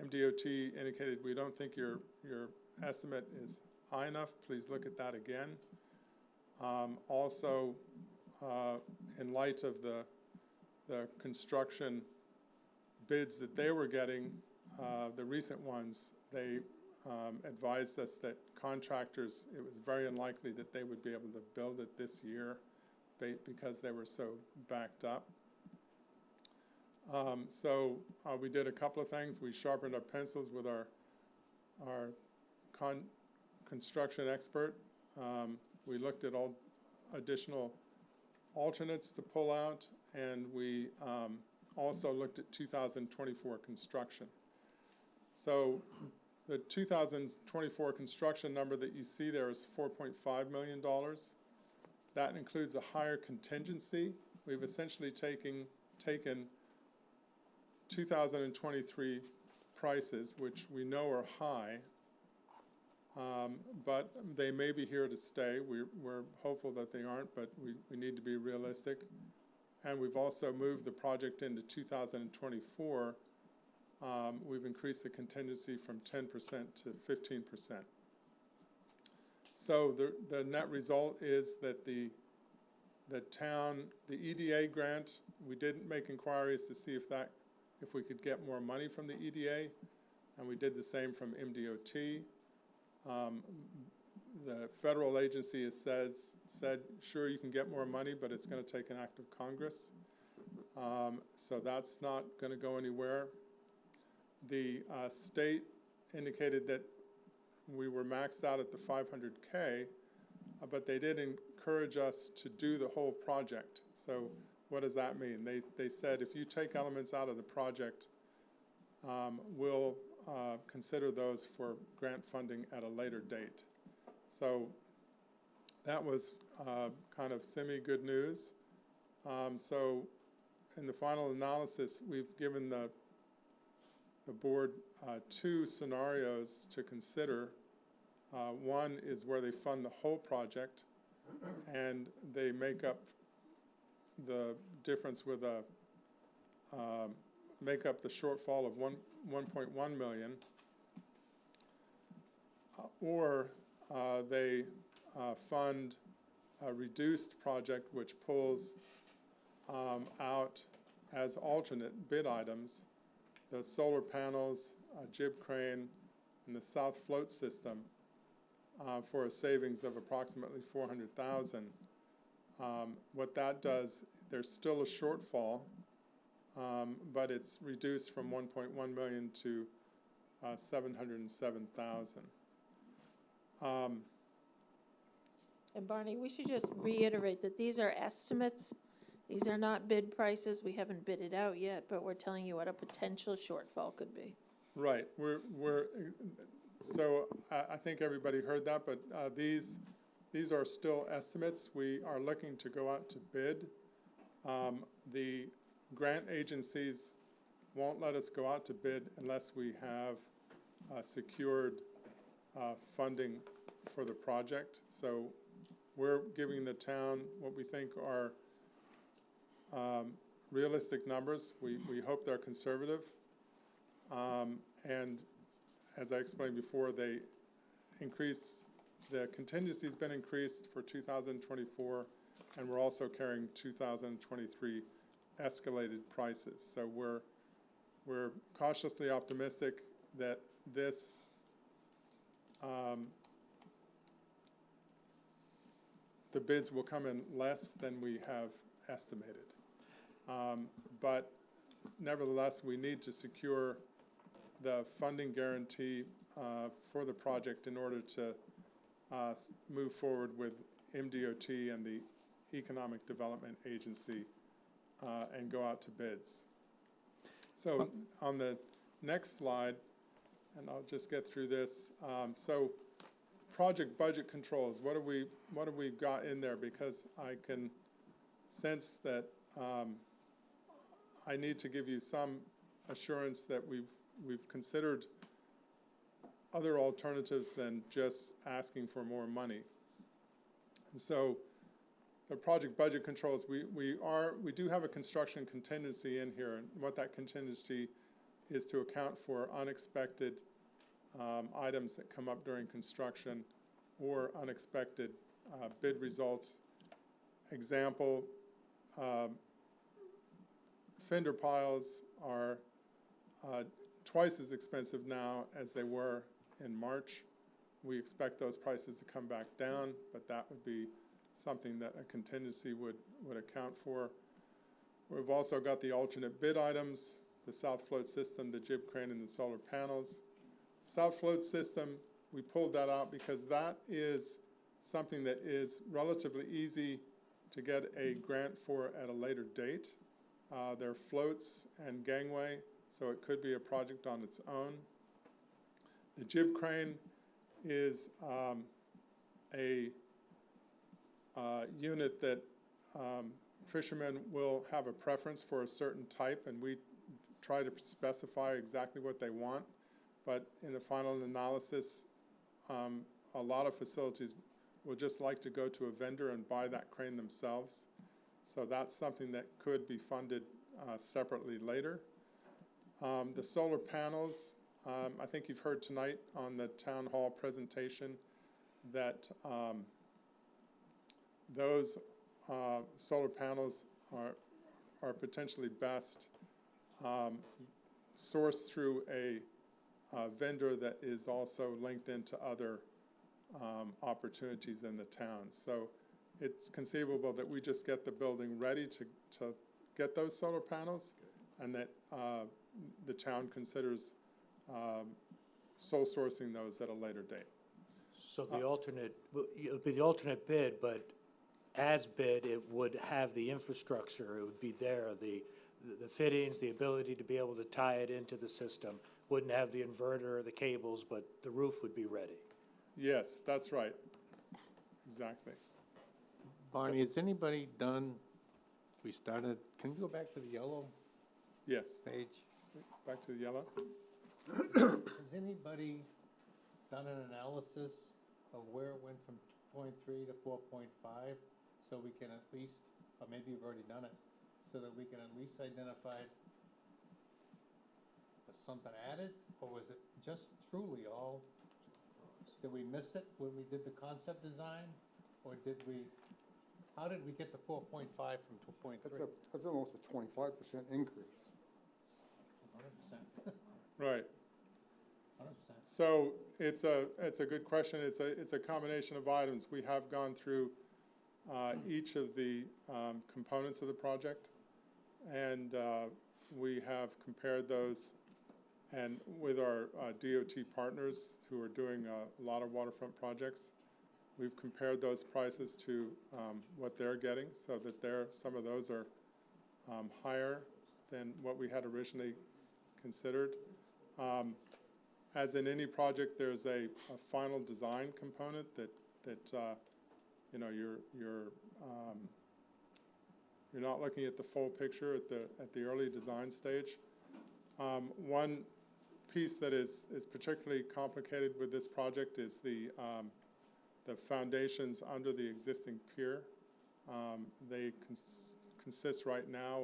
MDOT indicated, we don't think your estimate is high enough. Please look at that again. Also, in light of the construction bids that they were getting, the recent ones, they advised us that contractors, it was very unlikely that they would be able to build it this year because they were so backed up. So we did a couple of things. We sharpened our pencils with our construction expert. We looked at all additional alternates to pull out, and we also looked at 2024 construction. So the 2024 construction number that you see there is $4.5 million. That includes a higher contingency. We've essentially taken 2023 prices, which we know are high, but they may be here to stay. We're hopeful that they aren't, but we need to be realistic. And we've also moved the project into 2024. We've increased the contingency from 10% to 15%. So the net result is that the EDA grant, we didn't make inquiries to see if we could get more money from the EDA, and we did the same from MDOT. The federal agency has said, sure, you can get more money, but it's going to take an act of Congress. So that's not going to go anywhere. The state indicated that we were maxed out at the 500K, but they did encourage us to do the whole project. So what does that mean? They said if you take elements out of the project, we'll consider those for grant funding at a later date. So that was kind of semi-good news. So in the final analysis, we've given the board two scenarios to consider. One is where they fund the whole project, and they make up the difference with make up the shortfall of 1.1 million, or they fund a reduced project which pulls out as alternate bid items the solar panels, jib crane, and the south float system for a savings of approximately $400,000. What that does, there's still a shortfall, but it's reduced from 1.1 million to 707,000. And Barney, we should just reiterate that these are estimates. These are not bid prices. We haven't bid it out yet, but we're telling you what a potential shortfall could be. Right. So I think everybody heard that, but these are still estimates. We are looking to go out to bid. The grant agencies won't let us go out to bid unless we have secured funding for the project. So we're giving the town what we think are realistic numbers. We hope they're conservative. And as I explained before, the contingency's been increased for 2024, and we're also carrying 2023 escalated prices. So we're cautiously optimistic that this the bids will come in less than we have estimated. But nevertheless, we need to secure the funding guarantee for the project in order to move forward with MDOT and the Economic Development Agency and go out to bids. So on the next slide, and I'll just get through this. So project budget controls, what have we got in there? Because I can sense that I need to give you some assurance that we've considered other alternatives than just asking for more money. And so the project budget controls, we do have a construction contingency in here, and what that contingency is to account for unexpected items that come up during construction or unexpected bid results. Example, fender piles are twice as expensive now as they were in March. We expect those prices to come back down, but that would be something that a contingency would account for. We've also got the alternate bid items, the south float system, the jib crane, and the solar panels. South float system, we pulled that out because that is something that is relatively easy to get a grant for at a later date. There are floats and gangway, so it could be a project on its own. The jib crane is a unit that fishermen will have a preference for a certain type, and we try to specify exactly what they want. But in the final analysis, a lot of facilities will just like to go to a vendor and buy that crane themselves. So that's something that could be funded separately later. The solar panels, I think you've heard tonight on the town hall presentation that those solar panels are potentially best sourced through a vendor that is also linked into other opportunities in the town. So it's conceivable that we just get the building ready to get those solar panels, and that the town considers sole sourcing those at a later date. So the alternate, it would be the alternate bid, but as bid, it would have the infrastructure, it would be there, the fittings, the ability to be able to tie it into the system. Wouldn't have the inverter or the cables, but the roof would be ready. Yes, that's right. Exactly. Barney, has anybody done, we started, can you go back to the yellow Yes. page? Back to the yellow. Has anybody done an analysis of where it went from 2.3 to 4.5, so we can at least, or maybe you've already done it, so that we can at least identify, was something added, or was it just truly all, did we miss it when we did the concept design, or how did we get to 4.5 from 2.3? That's almost a 25% increase. 100%. Right. 100%. So it's a good question. It's a combination of items. We have gone through each of the components of the project, and we have compared those, and with our DOT partners who are doing a lot of waterfront projects, we've compared those prices to what they're getting, so that some of those are higher than what we had originally considered. As in any project, there's a final design component that you know, you're not looking at the full picture at the early design stage. One piece that is particularly complicated with this project is the the foundations under the existing pier. They consist right now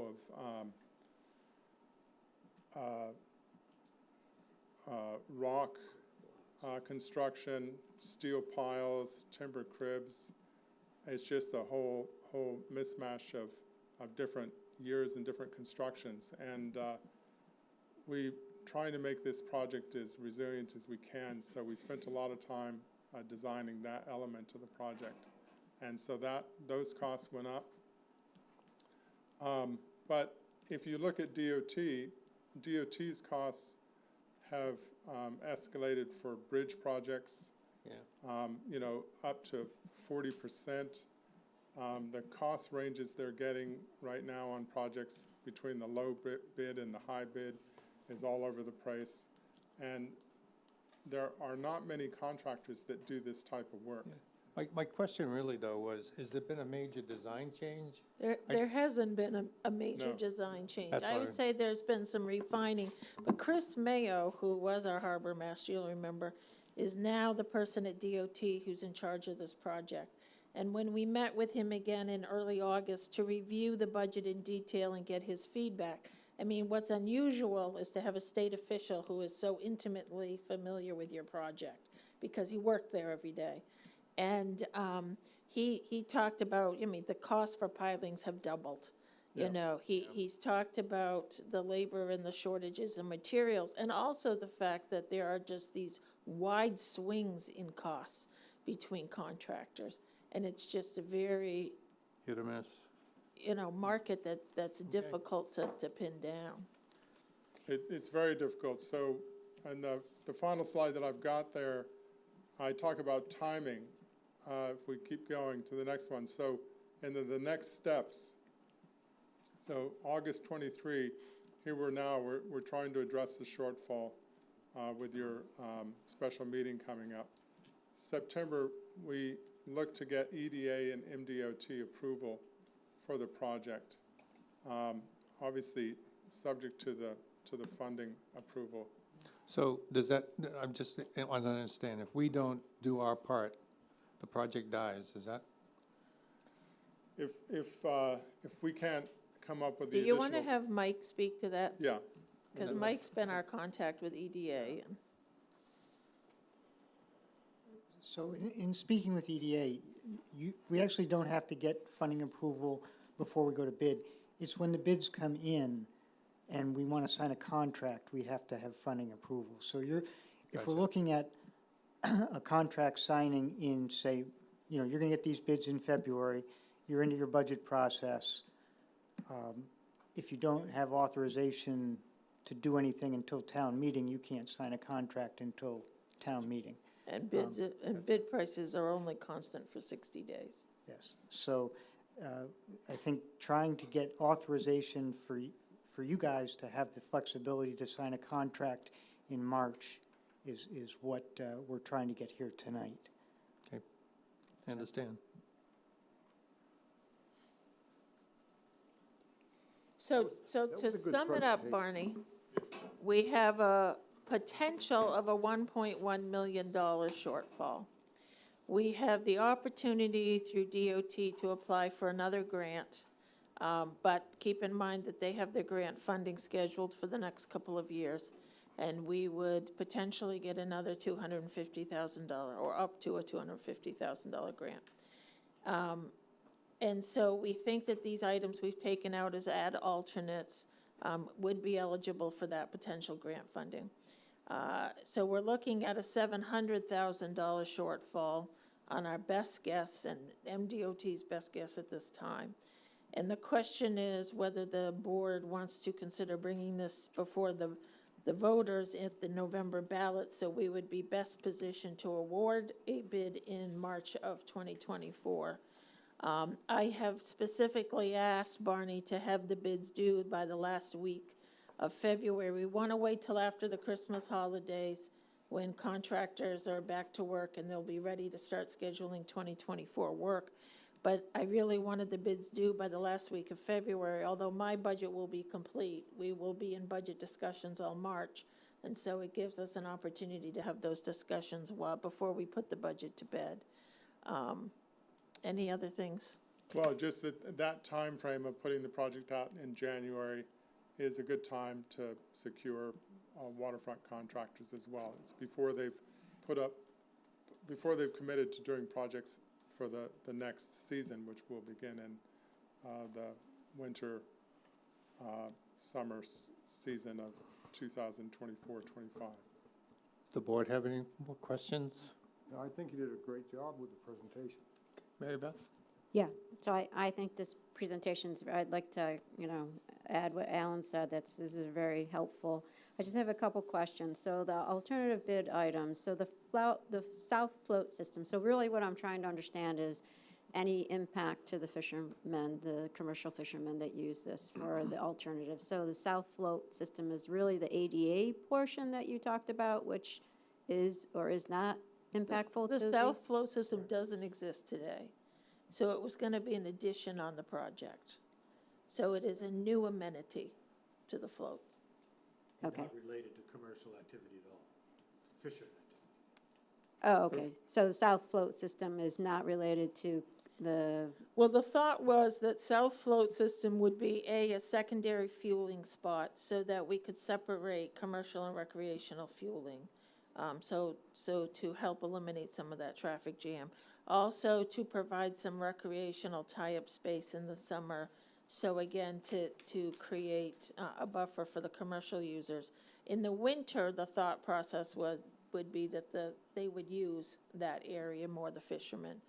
of rock construction, steel piles, timber cribs. It's just a whole mismatch of different years and different constructions. And we trying to make this project as resilient as we can, so we spent a lot of time designing that element of the project. And so those costs went up. But if you look at DOT's costs have escalated for bridge projects, you know, up to 40%. The cost ranges they're getting right now on projects between the low bid and the high bid is all over the place. And there are not many contractors that do this type of work. My question really, though, was, has there been a major design change? There hasn't been a major No. design change. That's I what would I- say there's been some refining, but Chris Mayo, who was our harbor master, you'll remember, is now the person at DOT who's in charge of this project. And when we met with him again in early August to review the budget in detail and get his feedback, I mean, what's unusual is to have a state official who is so intimately familiar with your project, because he worked there every day. And he talked about, I mean, the cost for pilings have doubled. You know, he's talked about the labor and the shortages in materials, and also the fact that there are just these wide swings in costs between contractors. And it's just a very, Hit or miss? you know, market that's difficult to pin down. It's very difficult. So, and the final slide that I've got there, I talk about timing. If we keep going to the next one. So, and then the next steps. So August 23, here we're trying to address the shortfall with your special meeting coming up. September, we look to get EDA and MDOT approval for the project. Obviously, subject to the funding approval. So does that, I want to understand, if we don't do our part, the project dies, is that? If we can't come up with the Do you additional. want to have Mike speak to that? Yeah. Because Mike's been our contact with EDA. And So in speaking with EDA, we actually don't have to get funding approval before we go to bid. It's when the bids come in and we want to sign a contract, we have to have funding approval. So if we're looking at a contract signing in, say, you know, you're going to get these bids in February, you're into your budget process. If you don't have authorization to do anything until town meeting, you can't sign a contract until town meeting. And bids, and bid prices are only constant for 60 days. Yes, so I think trying to get authorization for you guys to have the flexibility to sign a contract in March is what we're trying to get here tonight. Okay, I understand. So to sum it up, Barney, we have a potential of a $1.1 million shortfall. We have the opportunity through DOT to apply for another grant, but keep in mind that they have their grant funding scheduled for the next couple of years, and we would potentially get another $250,000 or up to a $250,000 grant. And so we think that these items we've taken out as add alternates would be eligible for that potential grant funding. So we're looking at a $700,000 shortfall on our best guess and MDOT's best guess at this time. And the question is whether the board wants to consider bringing this before the voters at the November ballot, so we would be best positioned to award a bid in March of 2024. I have specifically asked Barney to have the bids due by the last week of February. We want to wait till after the Christmas holidays when contractors are back to work and they'll be ready to start scheduling 2024 work. But I really wanted the bids due by the last week of February, although my budget will be complete. We will be in budget discussions all March, and so it gives us an opportunity to have those discussions before we put the budget to bed. Any other things? Well, just that timeframe of putting the project out in January is a good time to secure waterfront contractors as well. It's before they've committed to doing projects for the next season, which will begin in the winter, summer season of 2024-25. Does the board have any more questions? No, I think you did a great job with the presentation. Mary Beth? Yeah, so I think this presentation's, I'd like to, add what Alan said, this is very helpful. I just have a couple questions. So the alternative bid items, so the south float system, so really what I'm trying to understand is any impact to the fishermen, the commercial fishermen that use this for the alternative. So the south float system is really the ADA portion that you talked about, which is or is not impactful to The south flow system doesn't exist today, so it was gonna be an addition on the project. So it is a new amenity to the float. Okay. Not related to commercial activity at all, fishermen. Oh, okay. So the south float system is not related to the, Well, the thought was that south float system would be a secondary fueling spot so that we could separate commercial and recreational fueling. So to help eliminate some of that traffic jam. Also to provide some recreational tie-up space in the summer. So again, to create a buffer for the commercial users. In the winter, the thought process would be that they would use that area more, the fishermen.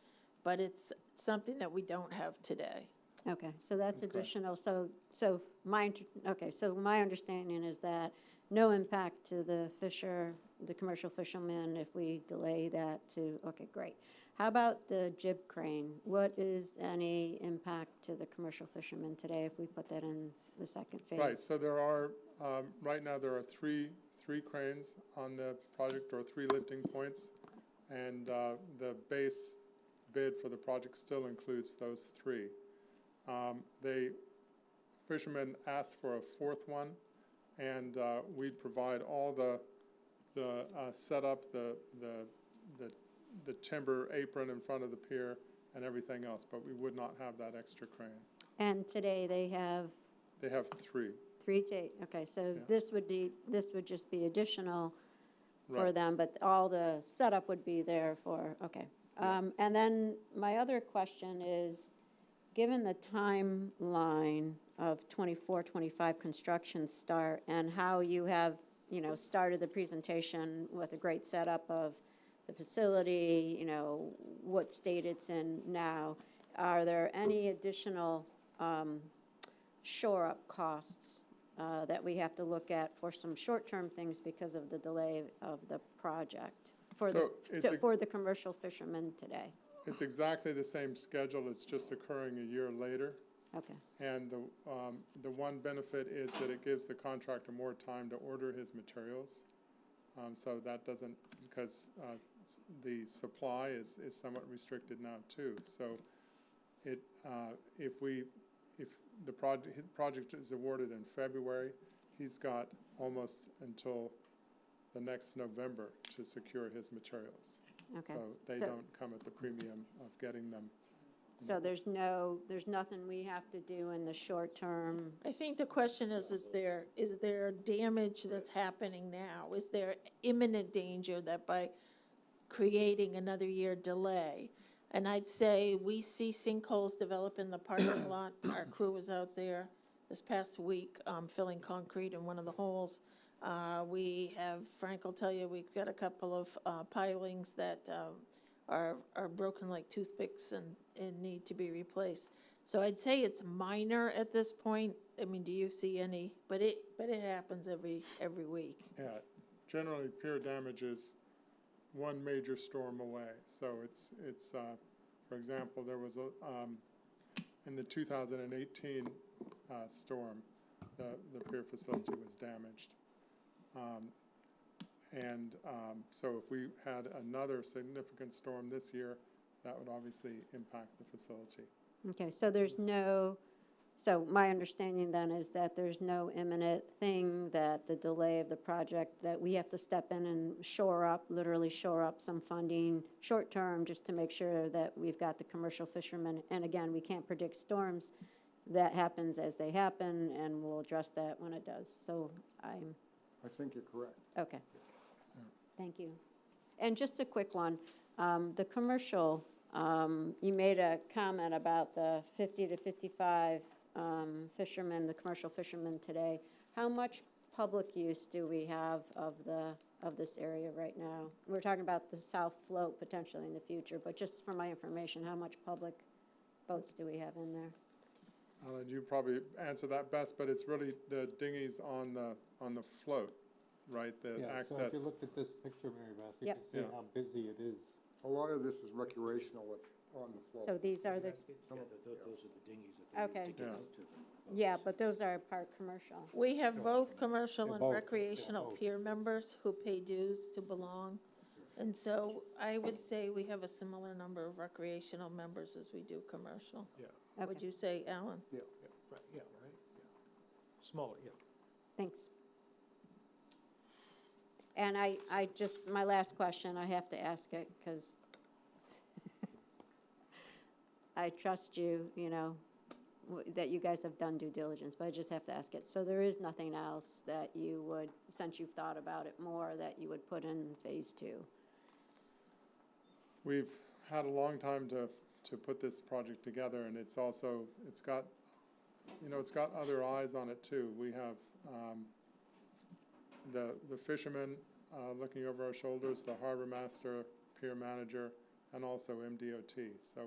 But it's something that we don't have today. okay, so that's additional. So my understanding is that no impact to the commercial fishermen if we delay that to, okay, great. How about the jib crane? What is any impact to the commercial fishermen today if we put that in the second phase? Right, so there are, right now there are three cranes on the project, or 3 lifting points, and the base bid for the project still includes those 3. Fishermen asked for a 4th one, and we'd provide all the setup, the timber apron in front of the pier and everything else, but we would not have that extra crane. And today they have They have 3. 3 to, okay, so Yeah. this would just be additional for Right. them, but all the setup would be there for, okay. And then my other question is, given the timeline of 24, 25 construction start and how you have, started the presentation with a great setup of the facility, what state it's in now, are there any additional shore-up costs that we have to look at for some short-term things because of the delay of the project for the commercial fishermen today? It's exactly the same schedule, it's just occurring a year later. Okay, And the one benefit is that it gives the contractor more time to order his materials. So that doesn't, because the supply is somewhat restricted now too. So if the project is awarded in February, he's got almost until the next November to secure his materials. okay. So they don't come at the premium of getting them. So there's nothing we have to do in the short term? I think the question is there damage that's happening now? Is there imminent danger that by creating another year delay? And I'd say we see sinkholes develop in the parking lot. Our crew was out there this past week filling concrete in one of the holes. We have, Frank will tell you, we've got a couple of pilings that are broken like toothpicks and need to be replaced. So I'd say it's minor at this point. I mean, do you see any? But it happens every week. Yeah, generally pier damage is one major storm away. So it's for example, there was in the 2018 storm, the pier facility was damaged. So if we had another significant storm this year, that would obviously impact the facility. Okay, so there's no So my understanding then is that there's no imminent thing, that the delay of the project, that we have to step in and shore up, literally shore up some funding short-term, just to make sure that we've got the commercial fishermen. And again, we can't predict storms. That happens as they happen, and we'll address that when it does. So I'm, I think you're correct. okay. Thank you. And just a quick one, the commercial, you made a comment about the 50 to 55 fishermen, the commercial fishermen today. How much public use do we have of this area right now? We're talking about the South Float potentially in the future, but just for my information, how much public boats do we have in there? Alan, you probably answer that best, but it's really the dinghies on the float, right, that Yeah, so if access. you looked at this picture, Mary Beth, you Yep. can see Yeah. how busy it is. A lot of this is recreational, what's on the floor. So these are the, Those are the dinghies that okay. they use to get Yeah. out to the. Yeah, but those are part commercial. We have both commercial They're and both, recreational yeah, both. peer members who pay dues to belong. And so I would say we have a similar number of recreational members as we do commercial. Yeah, Would Okay, you say, Alan? yeah, right, yeah, right, yeah. Smaller, yeah. thanks. And I just, my last question, I have to ask it because I trust you, you know, that you guys have done due diligence, but I just have to ask it. So there is nothing else that you would, since you've thought about it more, that you would put in phase 2? We've had a long time to put this project together, and it's also, it's got other eyes on it too. We have, the fishermen, looking over our shoulders, the harbor master, pier manager, and also MDOT. So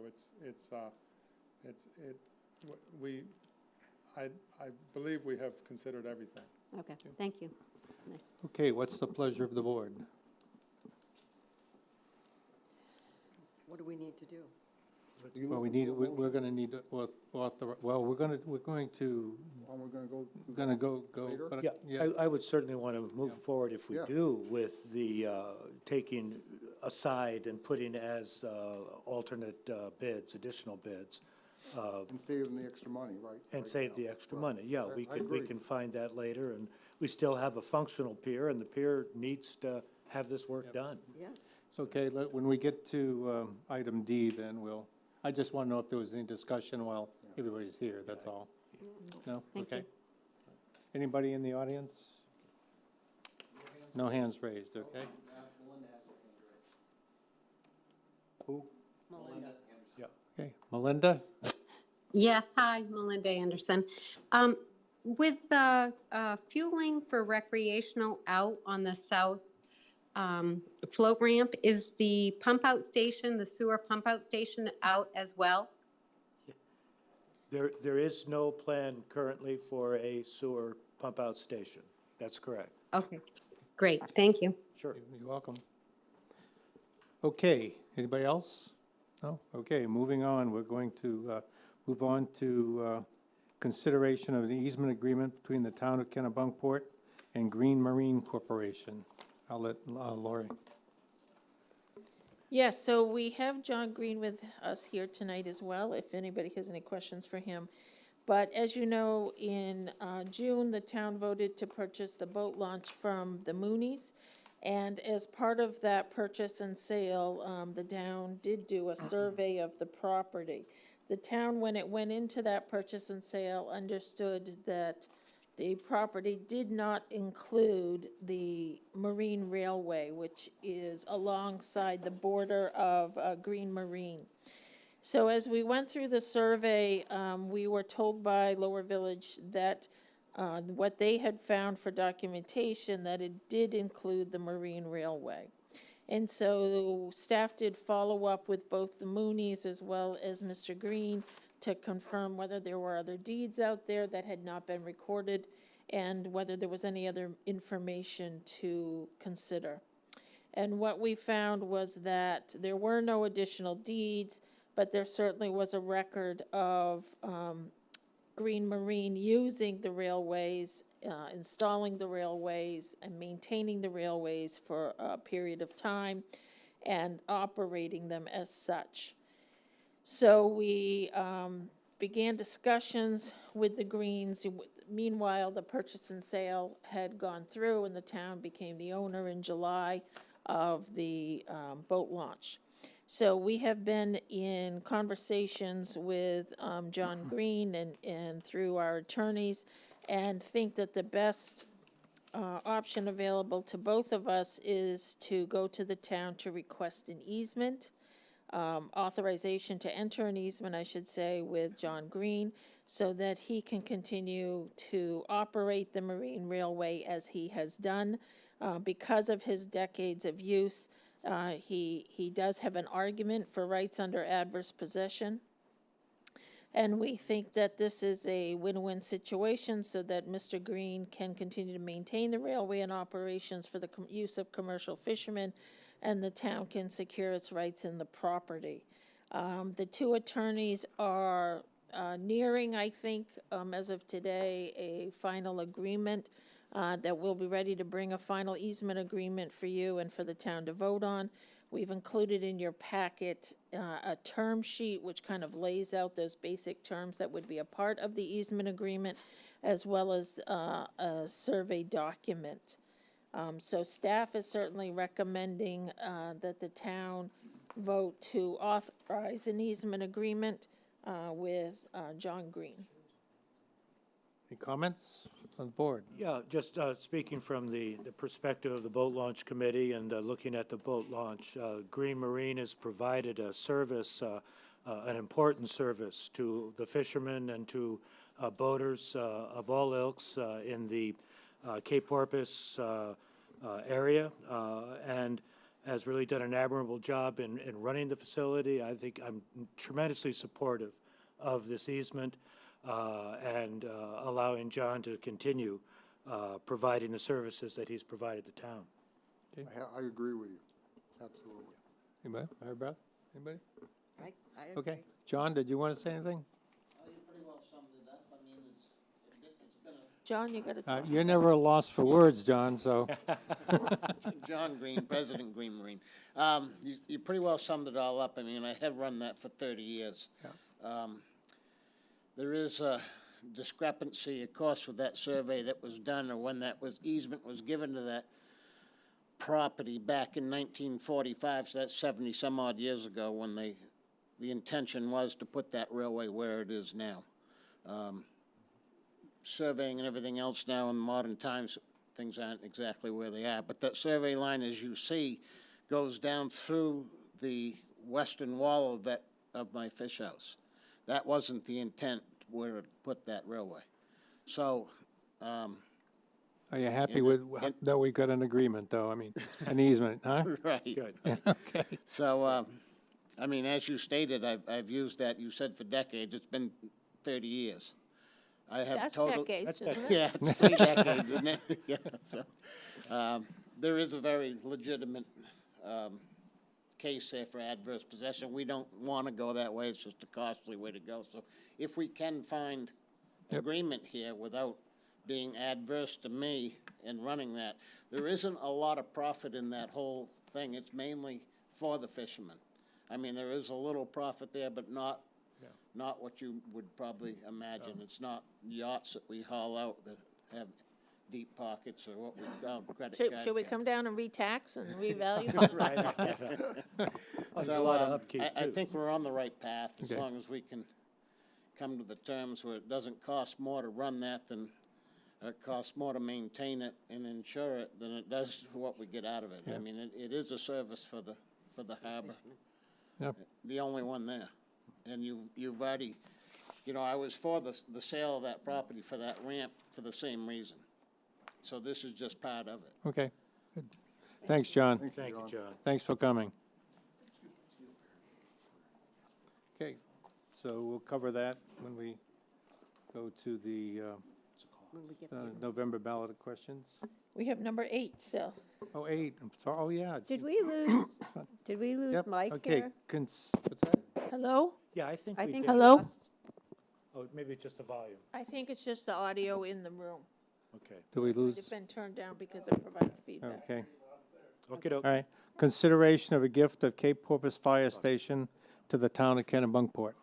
I believe we have considered everything. Okay, thank you. Nice. Okay, what's the pleasure of the board? What do we need to do? Well, we're gonna need, to we're going to, And we're gonna go. do gonna that go, later? but, Yeah, yeah, I would certainly want to move forward if we Yeah. do with the, taking aside and putting as alternate bids, additional bids, And saving the extra money, right? and right save now. the extra Right. money. Yeah, I- we I can agree. find that later, and we still have a functional pier, and the pier needs to have this work done. Yeah. it's okay, when we get to item D, then I just want to know if there was any discussion while everybody's here, that's all. No? Thank Okay. you. Anybody in the audience? No hands raised, okay? Who? Melinda. Okay, Melinda? Yes, hi, Melinda Anderson. With the fueling for recreational out on the south float ramp, is the pump out station, the sewer pump out station out as well? There is no plan currently for a sewer pump-out station. That's correct. Okay, great, thank you. Sure. You're welcome. Okay, anybody else? No? Okay, moving on, we're going to move on to consideration of an easement agreement between the town of Kennebunkport and Green Marine Corporation. I'll let Lori. Yes, so we have John Green with us here tonight as well, if anybody has any questions for him. But as you know, in June, the town voted to purchase the boat launch from the Moonies. And as part of that purchase and sale, the town did do a survey of the property. The town, when it went into that purchase and sale, understood that the property did not include the Marine Railway, which is alongside the border of Green Marine. So as we went through the survey, we were told by Lower Village that what they had found for documentation, that it did include the Marine Railway. And so staff did follow up with both the Moonies as well as Mr. Green to confirm whether there were other deeds out there that had not been recorded and whether there was any other information to consider. And what we found was that there were no additional deeds, but there certainly was a record of Green Marine using the railways, installing the railways, and maintaining the railways for a period of time and operating them as such. So we began discussions with the Greens. Meanwhile, the purchase and sale had gone through, and the town became the owner in July of the boat launch. So we have been in conversations with John Green and through our attorneys, and think that the best option available to both of us is to go to the town to request an easement, authorization to enter an easement, I should say, with John Green, so that he can continue to operate the Marine Railway as he has done. Because of his decades of use, he does have an argument for rights under adverse possession. And we think that this is a win-win situation so that Mr. Green can continue to maintain the railway and operations for the use of commercial fishermen, and the town can secure its rights in the property. The two attorneys are nearing, I think, as of today, a final agreement that we'll be ready to bring a final easement agreement for you and for the town to vote on. We've included in your packet a term sheet which kind of lays out those basic terms that would be a part of the easement agreement, as well as a survey document. So staff is certainly recommending that the town vote to authorize an easement agreement with John Green. Any comments on the board? Yeah, just speaking from the perspective of the Boat Launch Committee and looking at the boat launch, Green Marine has provided a service, an important service to the fishermen and to boaters of all ilks in the Cape Porpoise area, and has really done an admirable job in running the facility. I think I'm tremendously supportive of this easement and allowing John to continue providing the services that he's provided the town. I agree with you, absolutely. Anybody? Mary Beth? Anybody? I Okay. agree. John, did you want to say anything? You pretty well summed it up. I mean, it's been John, you gotta. You're never a loss for words, John, so. John Green, President Green Marine. You pretty well summed it all up. I mean, I have run that for 30 years. Yeah. There is a discrepancy, of course, with that survey that was done, or when that easement was given to that property back in 1945, so that's 70-some-odd years ago, when the intention was to put that railway where it is now. Surveying and everything else now in modern times, things aren't exactly where they are. But that survey line, as you see, goes down through the western wall of my fish house. That wasn't the intent where to put that railway. So, Are you happy with that we got an agreement, though? I mean, an easement, huh? right. Good. Okay. So, I mean, as you stated, I've used that, you said for decades, it's been 30 years. I have That's total. decades, That's isn't it? Yeah, it's 3 decades, isn't it? Yeah, so, there is a very legitimate, case there for adverse possession. We don't want to go that way. It's just a costly way to go. So if we can find agreement here without being adverse to me in running that, there isn't a lot of profit in that whole thing. It's mainly for the fishermen. I mean, there is a little profit there, but not what you would probably imagine. It's not yachts that we haul out that have deep pockets, or what we call credit card. Should we come down and re-tax and revalue? There's a So, lot of upkeep, I too. think we're on the right path, as Okay. long as we can come to the terms where it doesn't cost more to run that than, or it costs more to maintain it and insure it than it does for what we get out of it. I mean, it is a service for the harbor. Yep. The only one there. And you've already, I was for the sale of that property for that ramp for the same reason. So this is just part of it. Okay. Good. Thanks, John. Thank you, John. Thanks for coming. Okay, so we'll cover that when we go to the When we get there. November ballot questions. We have number 8 still. Oh, 8, I'm sorry, oh, yeah. Did we lose Yep, Mike okay, here? what's that? Hello? Yeah, I think I we think did. we Hello? lost. Oh, maybe just the volume. I think it's just the audio in the room. Okay. Do we lose? It's been turned down because it provides feedback. Okay, Okey-doke. all right. Consideration of a gift of Cape Porpoise Fire Station to the town of Kennebunkport.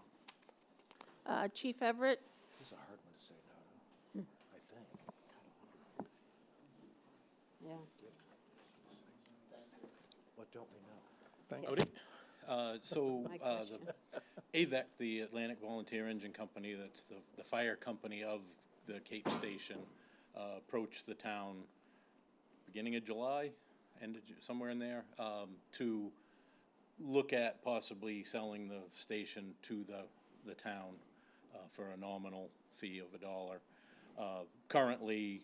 Chief Everett? This is a hard one to say no to, I think. Yeah. What don't we know? Thank you. So, my question. the AVEC, the Atlantic Volunteer Engine Company, that's the fire company of the Cape Station, approached the town beginning of July, somewhere in there, to look at possibly selling the station to the town for a nominal fee of $1. Currently,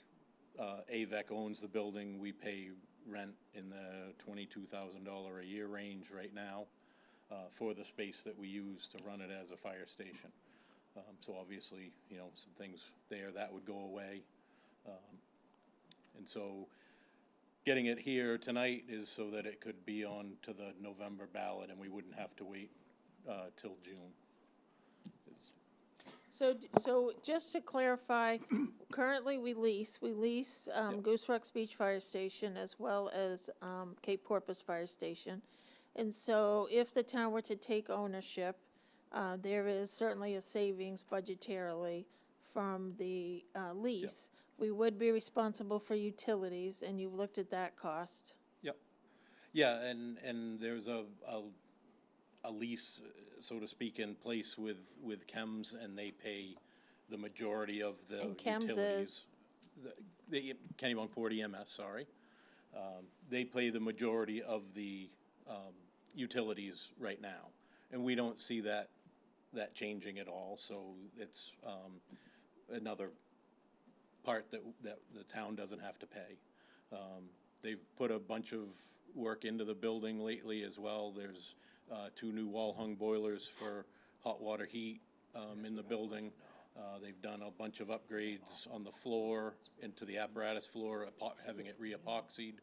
AVEC owns the building. We pay rent in the $22,000 a year range right now for the space that we use to run it as a fire station. So obviously, you know, some things there that would go away. And so getting it here tonight is so that it could be on to the November ballot and we wouldn't have to wait till June. So just to clarify, currently we lease Goose Rock's Beach Fire Station as well as Cape Porpoise Fire Station. And so if the town were to take ownership, there is certainly a savings budgetarily from the lease. We would be responsible for utilities, and you've looked at that cost. Yep. Yeah, and there's a lease, so to speak, in place with Chems, and they pay the majority of the And Chems utilities. is? The Kennebunkport EMS, sorry. They pay the majority of the utilities right now, and we don't see that changing at all. So it's another part that the town doesn't have to pay. They've put a bunch of work into the building lately as well. There's 2 new wall-hung boilers for hot water heat in the building. They've done a bunch of upgrades on the floor, into the apparatus floor, having it re-epoxied,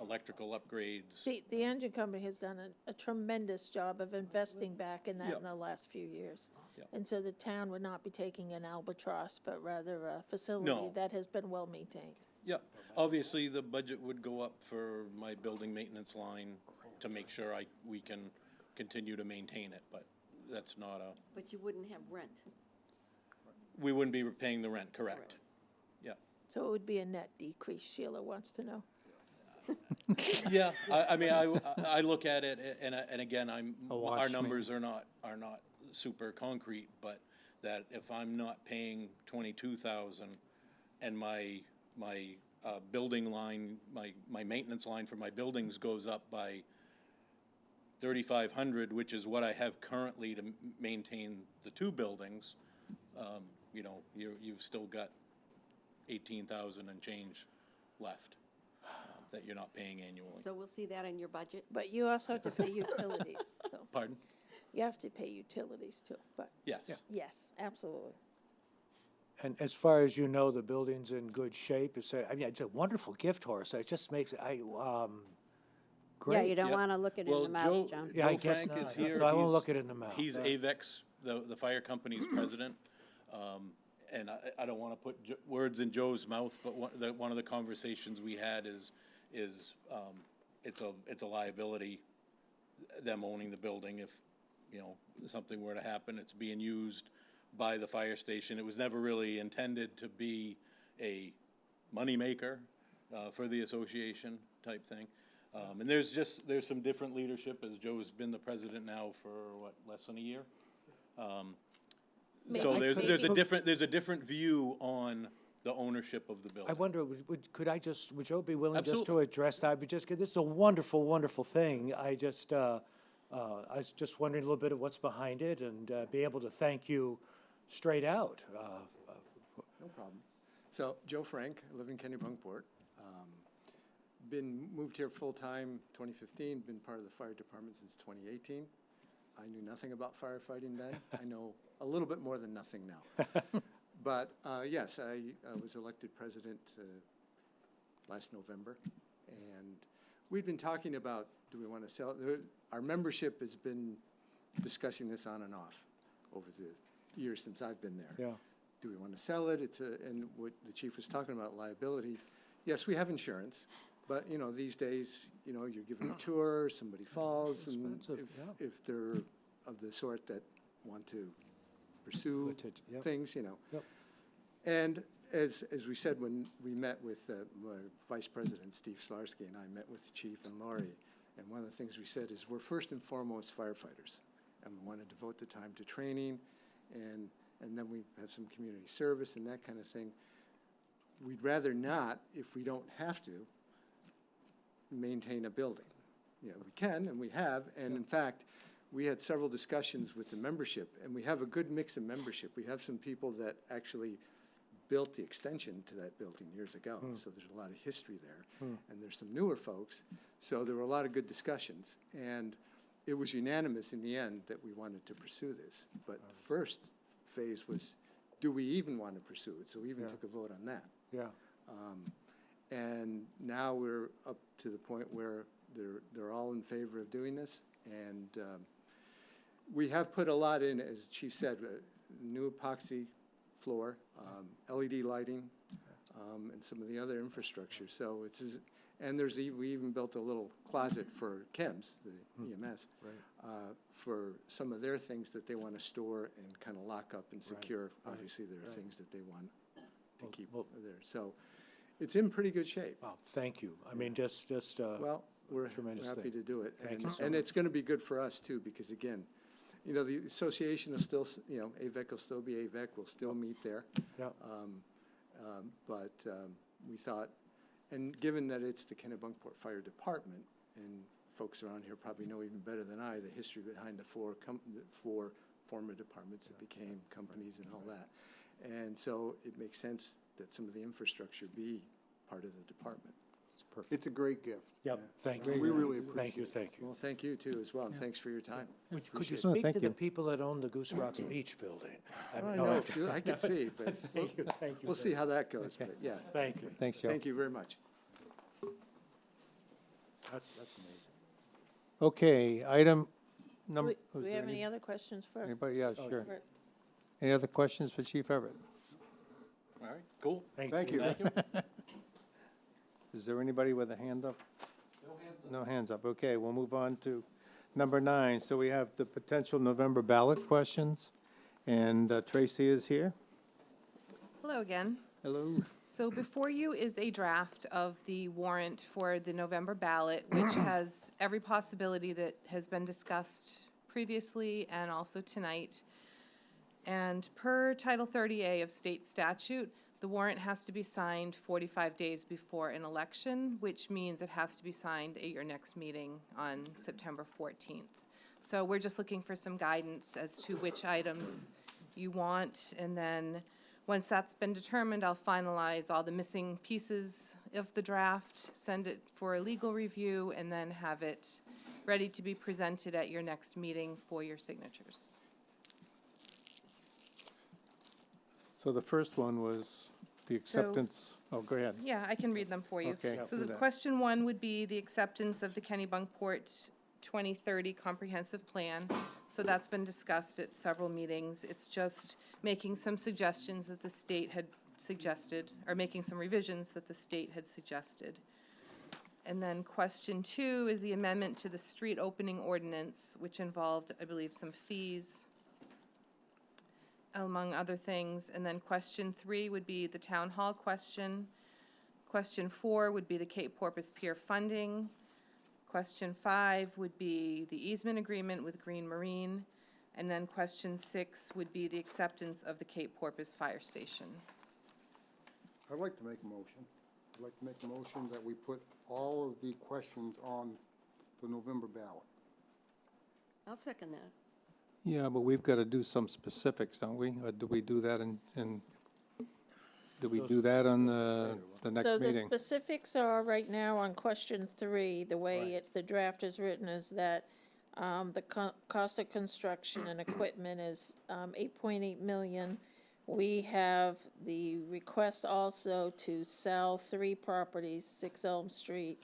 electrical upgrades. The engine company has done a tremendous job of investing back in that in the last few years. Yep. And so the town would not be taking an albatross, but rather a facility No. that has been well maintained. Yeah, obviously, the budget would go up for my building maintenance line to make sure we can continue to maintain it, but that's not But you wouldn't have rent. we wouldn't be paying the rent, correct? Yeah. So it would be a net decrease, Sheila wants to know. Yeah, I mean, I look at it, and again, wash our me. numbers are not super concrete, but that if I'm not paying 22,000 and my building line, my maintenance line for my buildings goes up by 3,500, which is what I have currently to maintain the 2 buildings, you know, you've still got 18,000 and change left that you're not paying annually. So we'll see that in your budget? But you also have to pay utilities, so Pardon? you have to pay utilities too, but Yes. yes, absolutely. And as far as you know, the building's in good shape. It's a wonderful gift horse. It just makes, Yeah, great. you don't Yep. want to look it in Well, the mouth, John. Yeah, I Joe guess Frank is not. here. So I won't He's- look it in the mouth. He's AVEX, the fire company's president. And I don't want to put words in Joe's mouth, but one of the conversations we had is it's a liability, them owning the building. If, you know, something were to happen, it's being used by the fire station. It was never really intended to be a moneymaker for the association type thing. And there's some different leadership, as Joe has been the president now for, what, less than a year? So there's a different view on the ownership of the building. I wonder, would Joe be willing just to Absolutely. address that? Because this is a wonderful, wonderful thing. I was just wondering a little bit of what's behind it and be able to thank you straight out. No problem. So, Joe Frank, I live in Kennebunkport. Moved here full-time 2015, been part of the fire department since 2018. I knew nothing about firefighting then. I know a little bit more than nothing now. But yes, I was elected president last November. And we've been talking about, do we want to sell it? Our membership has been discussing this on and off over the years since I've been there. Yeah. Do we want to sell it? And what the chief was talking about, liability. Yes, we have insurance, but, you know, these days, you know, you're given a tour, somebody falls, and expensive, if they're of the sort that want to pursue Yep. things, you know. Yep. And as we said, when we met with my Vice President, Steve Slarsky, and I met with the chief and Laurie, and one of the things we said is we're first and foremost firefighters, and we want to devote the time to training, and then we have some community service and that kind of thing. We'd rather not, if we don't have to, maintain a building. You know, we can, and we have, and in fact, we had several discussions with the membership, and we have a good mix of membership. We have some people that actually built the extension to that building years ago, so there's a lot of history there. And there's some newer folks, so there were a lot of good discussions. And it was unanimous in the end that we wanted to pursue this. But the first phase was, do we even want to pursue it? So we even took a vote on that. Yeah. And now we're up to the point where they're all in favor of doing this. And we have put a lot in, as the chief said, new epoxy floor, LED lighting, and some of the other infrastructure. So and we even built a little closet for CHEMS, the EMS, for some of their things that they want to store and kind of lock up and secure. Obviously, there are things that they want to keep there. So it's in pretty good shape. Wow, thank you. I mean, just well, we're tremendous happy thing. to do it. Thank And, you so and much. it's going to be good for us too, because again, you know, the association will still, you know, AVEC will still be AVEC, we'll still meet there. Yep. But we thought, and given that it's the Kennebunkport Fire Department, and folks around here probably know even better than I the history behind the four former departments that became companies and all that. And so it makes sense that some of the infrastructure be part of the department. It's perfect. It's a great gift. Yep, thank We you. really Thank appreciate you, it. thank you. Well, thank you too as well, and thanks for your time. Could you Oh, speak thank to the you. people that own the Goose Rocks Beach building? I know, I could see, but Thank you, thank you. we'll see how that goes, but yeah. Thank you. Thanks, Joe. Thank you very much. That's amazing. Okay, item number. Do we have any other questions for? Anybody? Yeah, sure. for- Any other questions for Chief Everett? All right, cool. Thank you. Thank you. Is there anybody with a hand up? No hands up. Okay, we'll move on to number 9. So we have the potential November ballot questions, and Tracy is here. Hello again. Hello. So before you is a draft of the warrant for the November ballot, which has every possibility that has been discussed previously and also tonight. And per Title 30A of state statute, the warrant has to be signed 45 days before an election, which means it has to be signed at your next meeting on September 14th. So we're just looking for some guidance as to which items you want, and then once that's been determined, I'll finalize all the missing pieces of the draft, send it for a legal review, and then have it ready to be presented at your next meeting for your signatures. So the first one was the acceptance. Oh, go ahead. Yeah, I can read them for you. Okay, So do the that. question 1 would be the acceptance of the Kennebunkport 2030 comprehensive plan. So that's been discussed at several meetings. It's just making some suggestions that the state had suggested, or making some revisions that the state had suggested. And then question 2 is the amendment to the street opening ordinance, which involved, I believe, some fees, among other things. And then question 3 would be the town hall question. Question 4 would be the Cape Porpoise Pier funding. Question 5 would be the easement agreement with Green Marine. And then question 6 would be the acceptance of the Cape Porpoise Fire Station. I'd like to make a motion. I'd like to make a motion that we put all of the questions on the November ballot. I'll second that. Yeah, but we've got to do some specifics, don't we? Or do we do that do we do that on the next So the meeting? specifics are right now on question 3, the way the draft is written is that the cost of construction and equipment is 8.8 million. We have the request also to sell 3 properties, 6 Elm Street.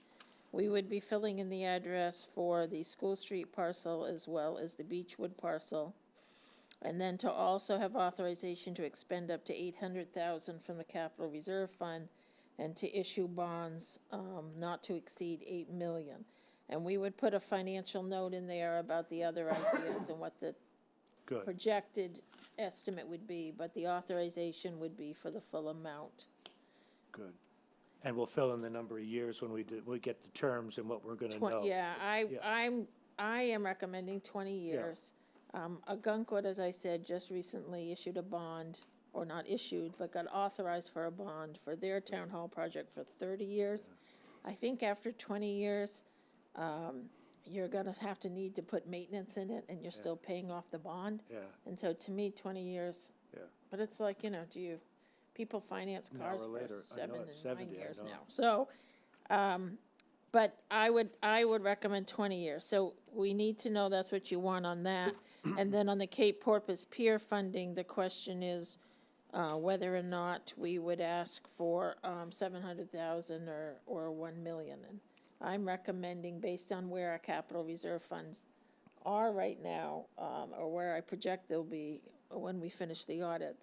We would be filling in the address for the School Street parcel as well as the Beechwood parcel. And then to also have authorization to expend up to $800,000 from the Capital Reserve Fund and to issue bonds not to exceed $8 million. And we would put a financial note in there about the other ideas and what the Good. projected estimate would be, but the authorization would be for the full amount. Good. And we'll fill in the number of years when we get the terms and what we're gonna know. Yeah, Yeah. I am recommending 20 years. Algonquin, as I said, just recently issued a bond, or not issued, but got authorized for a bond for their town hall project for 30 years. I think after 20 years, you're gonna have to need to put maintenance in it, and you're still paying off the bond. Yeah. And so to me, 20 years, Yeah. but it's like, people finance An cars hour for later, I know 7 it's and 9 70, I years know. now. So, but I would recommend 20 years. So we need to know that's what you want on that. And then on the Cape Porpoise Pier funding, the question is whether or not we would ask for 700,000 or 1 million. And I'm recommending, based on where our capital reserve funds are right now, or where I project they'll be when we finish the audit,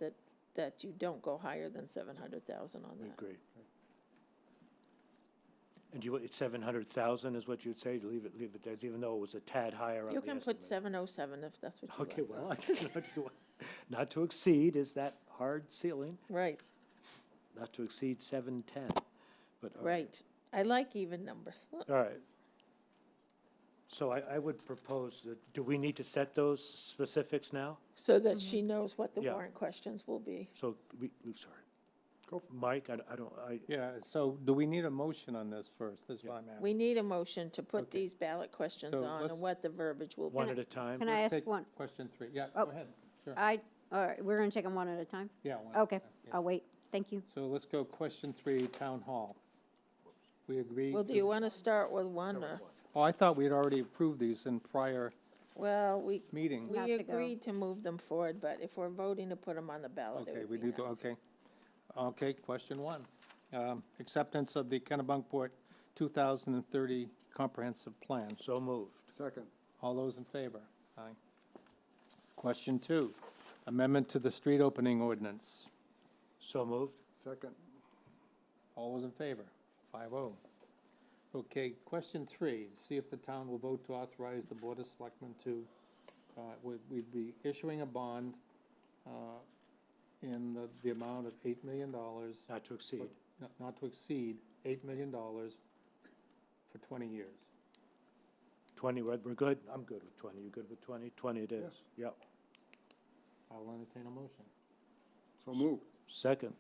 that you don't go higher than 700,000 on We that. agree. And you, 700,000 is what you'd say, to leave it there, even though it was a tad higher on the You estimate? can put 707 if that's what you Okay, want. well, not to exceed is that hard ceiling, Right, not to exceed 710, but. all right. I like even numbers. All right. So I would propose, that do we need to set those specifics now? So that she knows what the Yeah. warrant questions will be. So, sorry. Go Mike, I don't, Yeah, so do we need a motion on this first? This is what I'm asking. We need a motion to put Okay. these ballot questions So on let's- and what the verbiage will be. one at a time? Can I ask Take one? Question 3, yeah, Oh. go ahead, sure. All right, we're going to take them one at a time? Yeah. one at a Okay, time, yeah. I'll wait. Thank you. So let's go question 3, Town Hall. We agree? Well, do you want to start with one or, Oh, I thought we had already approved these in prior well, meeting. have we to go. agreed to move them forward, but if we're voting to put them on the ballot, it Okay, would we be do, nice. okay. Okay, question 1. Acceptance of the Kennebunkport 2030 Comprehensive Plan. So moved. Second. All those in favor? Aye. Question 2, amendment to the street opening ordinance. So moved. Second. All those in favor? 5-0. Okay, question 3, see if the town will vote to authorize the Board of Selectmen to, we'd be issuing a bond in the amount of $8 million. Not to exceed. Not to exceed $8 million for 20 years. 20, we're good? I'm good with 20. You good with 20? 20 it is. Yes. Yep. I'll entertain a motion. So moved. Second.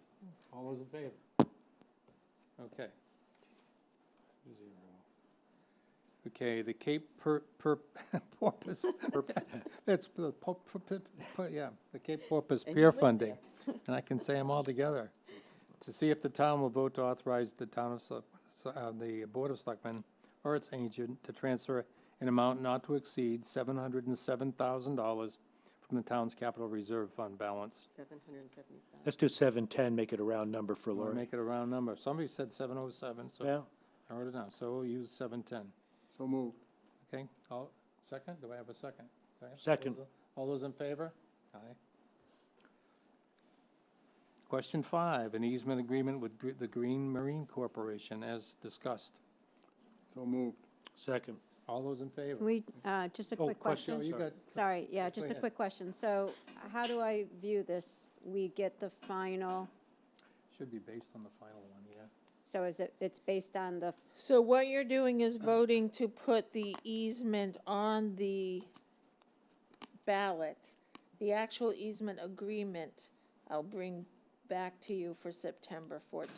All those in favor? Okay. 0. Okay, the Cape Porpoise, that's the, yeah, the Cape Porpoise Pier funding, and I can say them all together. To see if the town will vote to authorize the the Board of Selectmen or its agent to transfer an amount not to exceed $707,000 from the town's capital reserve fund balance. 770,000. Let's do 710, make it a round number for We'll Lori. make it a round number. Somebody said 707, so Yeah, I wrote it down, so we'll use 710. So moved. Okay, second, do I have a second? Second. All those in favor? Aye. Question 5, an easement agreement with the Green Marine Corporation as discussed. So moved. second. All those in favor? Can we, just a Oh, quick question. question? You got, Sorry, yeah, Go just a ahead. quick question. So how do I view this? We get the final, should be based on the final one, yeah. so it's based on the, So what you're doing is voting to put the easement on the ballot. The actual easement agreement, I'll bring back to you for September 14th.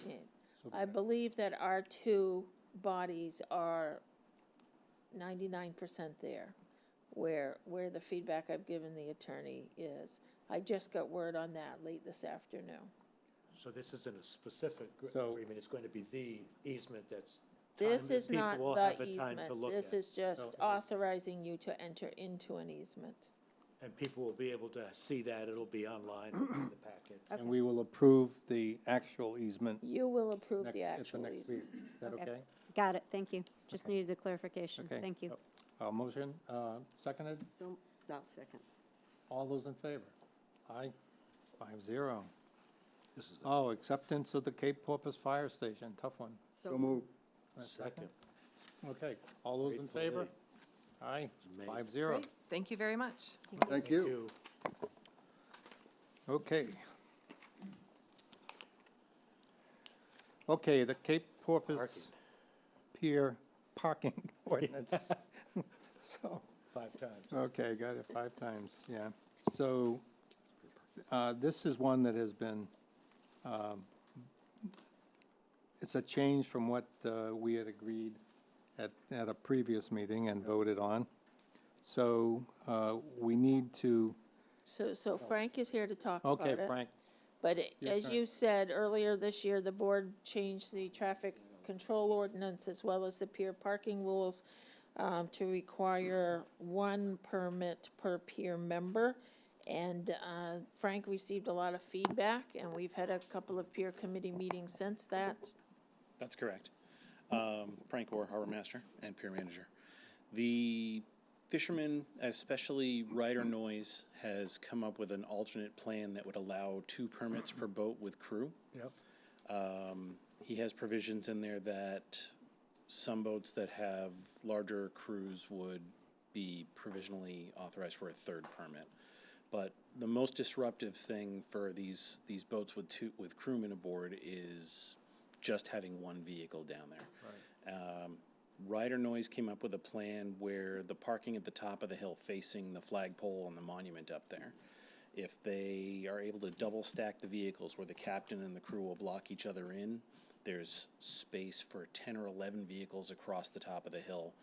So- I believe that our two bodies are 99% there, where the feedback I've given the attorney is. I just got word on that late this afternoon. So this isn't a specific So- agreement, it's going to be the easement that's. This time- is people not will the have time to easement. look This at. is just So- authorizing you to enter into an easement. And people will be able to see that, it'll be online in the packet. And we will approve the actual easement You will approve next, the at the actual next easement. meeting. Is that Okay. okay? got it, thank you. Just Okay. needed the clarification. Okay. Thank you. Motion, seconded? So, no, second. All those in favor? Aye. 5-0. This is the Oh, acceptance of the Cape Porpoise Fire Station, tough one. So moved. A second. Okay, all those in Grateful favor? Day. Aye, Amazing. 5-0. Great, thank you very much. Thank you. Okay. Okay, the Cape Porpoise Pier parking ordinance. So, 5 times. okay, got it 5 times, yeah. So, this is one that has been, it's a change from what we had agreed at a previous meeting and voted on. So, we need to, So Frank is here to talk about okay, it. Frank, But Your as turn. you said earlier this year, the board changed the traffic control ordinance as well as the pier parking rules to require 1 permit per pier member. And Frank received a lot of feedback, and we've had a couple of pier committee meetings since that. That's correct. Frank Orr, Harbor Master and Pier Manager. The fishermen, especially Ryder Noise, has come up with an alternate plan that would allow 2 permits per boat with crew. Yep. He has provisions in there that some boats that have larger crews would be provisionally authorized for a 3rd permit. But the most disruptive thing for these boats with crewmen aboard is just having 1 vehicle down there. Right. Ryder Noise came up with a plan where the parking at the top of the hill facing the flagpole and the monument up there, if they are able to double stack the vehicles where the captain and the crew will block each other in, there's space for 10 or 11 vehicles across the top of the hill.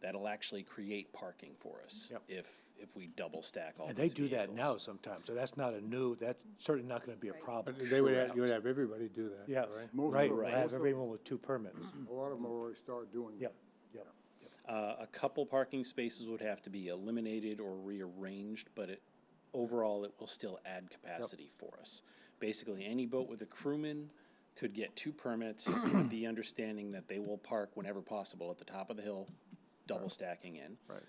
That'll actually create parking for us. Yep. if we double stack all And these they do that vehicles. now sometimes, so that's not that's certainly not gonna be a problem. but they would have, you would have everybody do that, Yeah, right? Most right, of them- we'll most have of- everyone with 2 permits. A lot of them already start doing that. Yep, yep. A couple parking spaces would have to be eliminated or rearranged, but overall, it will still add capacity for us. Basically, any boat with a crewman could get 2 permits with the understanding that they will park whenever possible at the top of the hill, double stacking in. Right.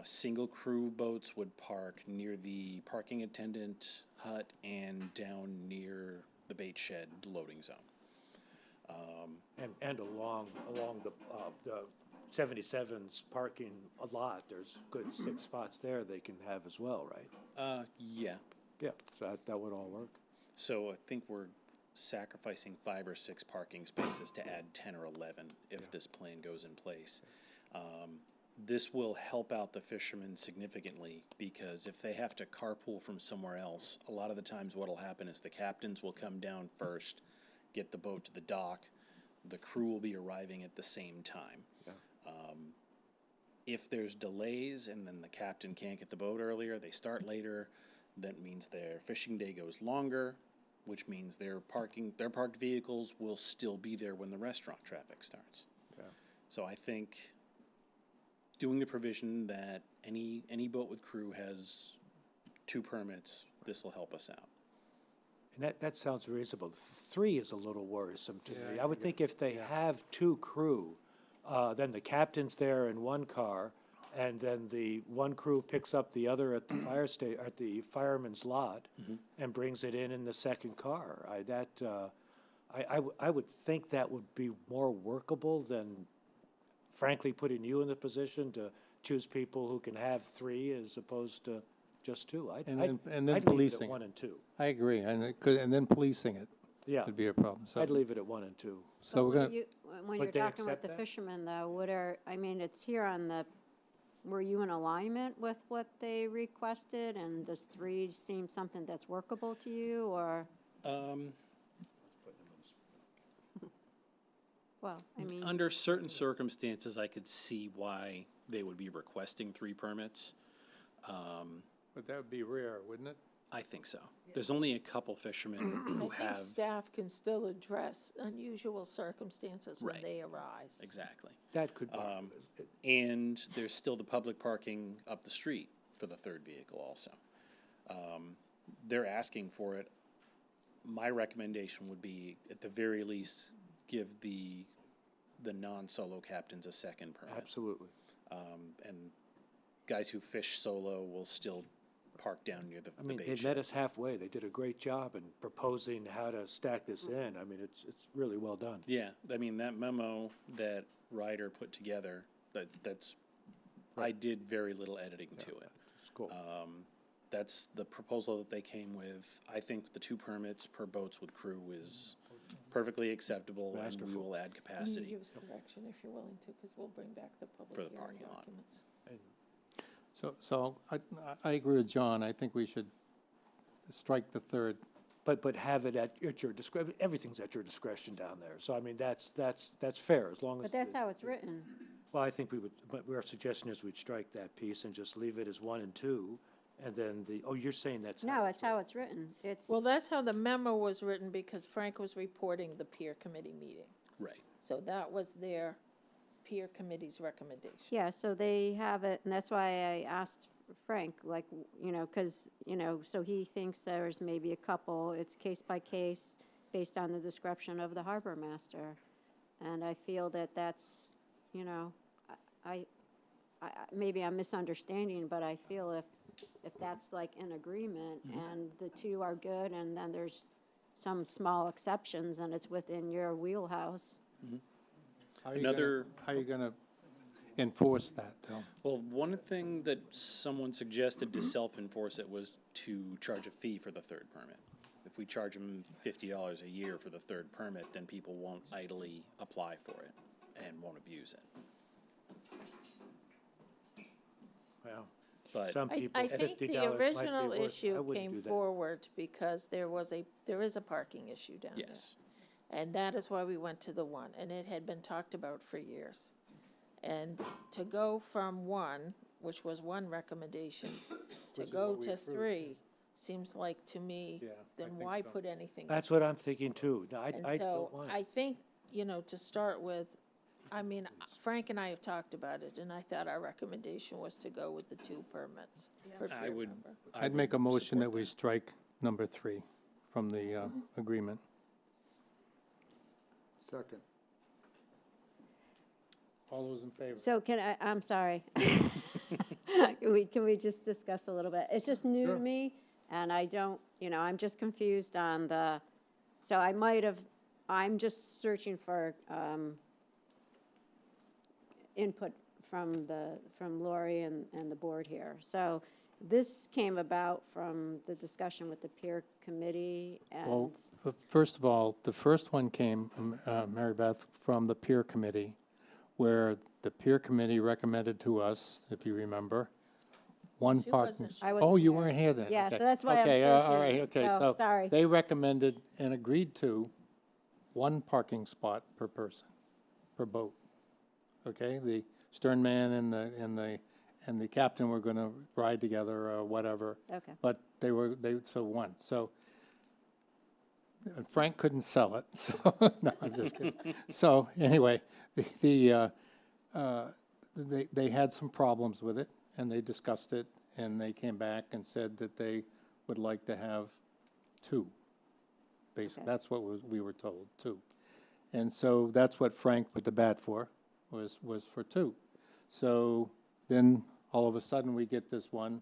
Single crew boats would park near the parking attendant hut and down near the bait shed loading zone. And along the 77's parking a lot, there's good 6 spots there they can have as well, right? Yeah. Yeah, so that would all work. So I think we're sacrificing 5 or 6 parking spaces to add 10 or 11 if this plan goes in place. This will help out the fishermen significantly because if they have to carpool from somewhere else, a lot of the times what'll happen is the captains will come down first, get the boat to the dock, the crew will be arriving at the same time. Yeah. If there's delays and then the captain can't get the boat earlier, they start later, that means their fishing day goes longer, which means their parked vehicles will still be there when the restaurant traffic starts. Yeah. So I think doing the provision that any boat with crew has 2 permits, this will help us out. And that sounds reasonable. 3 is a little worrisome to me. Yeah, I would think if they have 2 crew, then the captain's there in 1 car, and then the 1 crew picks up the other at the at the fireman's lot and brings it in the 2nd car. I would think that would be more workable than frankly putting you in the position to choose people who can have 3 as opposed to just 2. And then I'd leave it policing at it. 1 and 2. I agree, and then policing it Yeah, would be a problem, so. I'd leave it at 1 and 2. So we're gonna, When Would you're they talking with accept the that? fishermen though, it's here on were you in alignment with what they requested? And does 3 seem something that's workable to you or, well, I mean, Under certain circumstances, I could see why they would be requesting 3 permits. but that would be rare, wouldn't it? I think so. There's only a couple fishermen who I think have, staff can still address unusual circumstances when Right. they arise. exactly. That could be. And there's still the public parking up the street for the 3rd vehicle also. They're asking for it. My recommendation would be, at the very least, give the non-solo captains a 2nd permit. Absolutely. And guys who fish solo will still park down near the I mean, bait they met shed. us halfway. They did a great job in proposing how to stack this in. I mean, it's really well done. Yeah, I mean, that memo that Ryder put together, that's I did very little editing to it. It's cool. That's the proposal that they came with. I think the 2 permits per boats with crew is perfectly acceptable, and we Masterful. will add Can you capacity give us direction if you're willing to, because we'll bring back the public for the hearing parking lot. documents. So I agree with John. I think we should strike the third. But have it at your discretion, everything's at your discretion down there. So I mean, that's fair, as long as. But that's the- how it's written. Well, I think we would, but our suggestion is we'd strike that piece and just leave it as 1 and 2, and then you're saying that's. No, it's how it's written. It's, Well, that's how the memo was written, because Frank was reporting the peer committee meeting. Right. So that was their peer committee's recommendation. yeah, so they have it, and that's why I asked Frank, like, because, so he thinks there's maybe a couple, it's case by case, based on the description of the harbor master. And I feel that that's, maybe I'm misunderstanding, but I feel if that's like an agreement and the 2 are good, and then there's some small exceptions and it's within your wheelhouse. How are you gonna enforce that, though? Well, one thing that someone suggested to self-enforce it was to charge a fee for the 3rd permit. If we charge them $50 a year for the 3rd permit, then people won't idly apply for it and won't abuse it. Well, But some people, I think $50 the might be original worth- I issue wouldn't came do that. forward because there is a parking issue down there. yes, And that is why we went to the 1, and it had been talked about for years. And to go from 1, which was one recommendation, to Which is go what we to approved. 3, seems like to me, Yeah, I then think why so. put anything? That's what I'm thinking too. No, And I so don't want. I think, to start with, I mean, Frank and I have talked about it, and I thought our recommendation was to go with the 2 permits. per I peer would. member. I'd make a motion that we strike number 3 from the agreement. Second. All those in favor? So I'm sorry. Can we just discuss a little bit? It's just new to me, and I don't, I'm just confused on so I'm just searching for input from Lori and the board here. So this came about from the discussion with the peer committee Well, and, first of all, the first one came, Mary Beth, from the peer committee, where the peer committee recommended to us, if you remember, one She parking. wasn't. I Oh, wasn't you there. weren't here then? Yeah, Okay. so that's why I'm Okay, all searching. right, okay, So, so sorry. they recommended and agreed to 1 parking spot per person, per boat. Okay, the stern man and the captain were gonna ride together or whatever. Okay. But so 1, so Frank couldn't sell it, so, no, I'm just kidding. So, anyway, they had some problems with it, and they discussed it, and they came back and said that they would like to have 2. Basically, Okay. that's what we were told, 2. And so that's what Frank put the bat for, was for 2. So then, all of a sudden, we get this one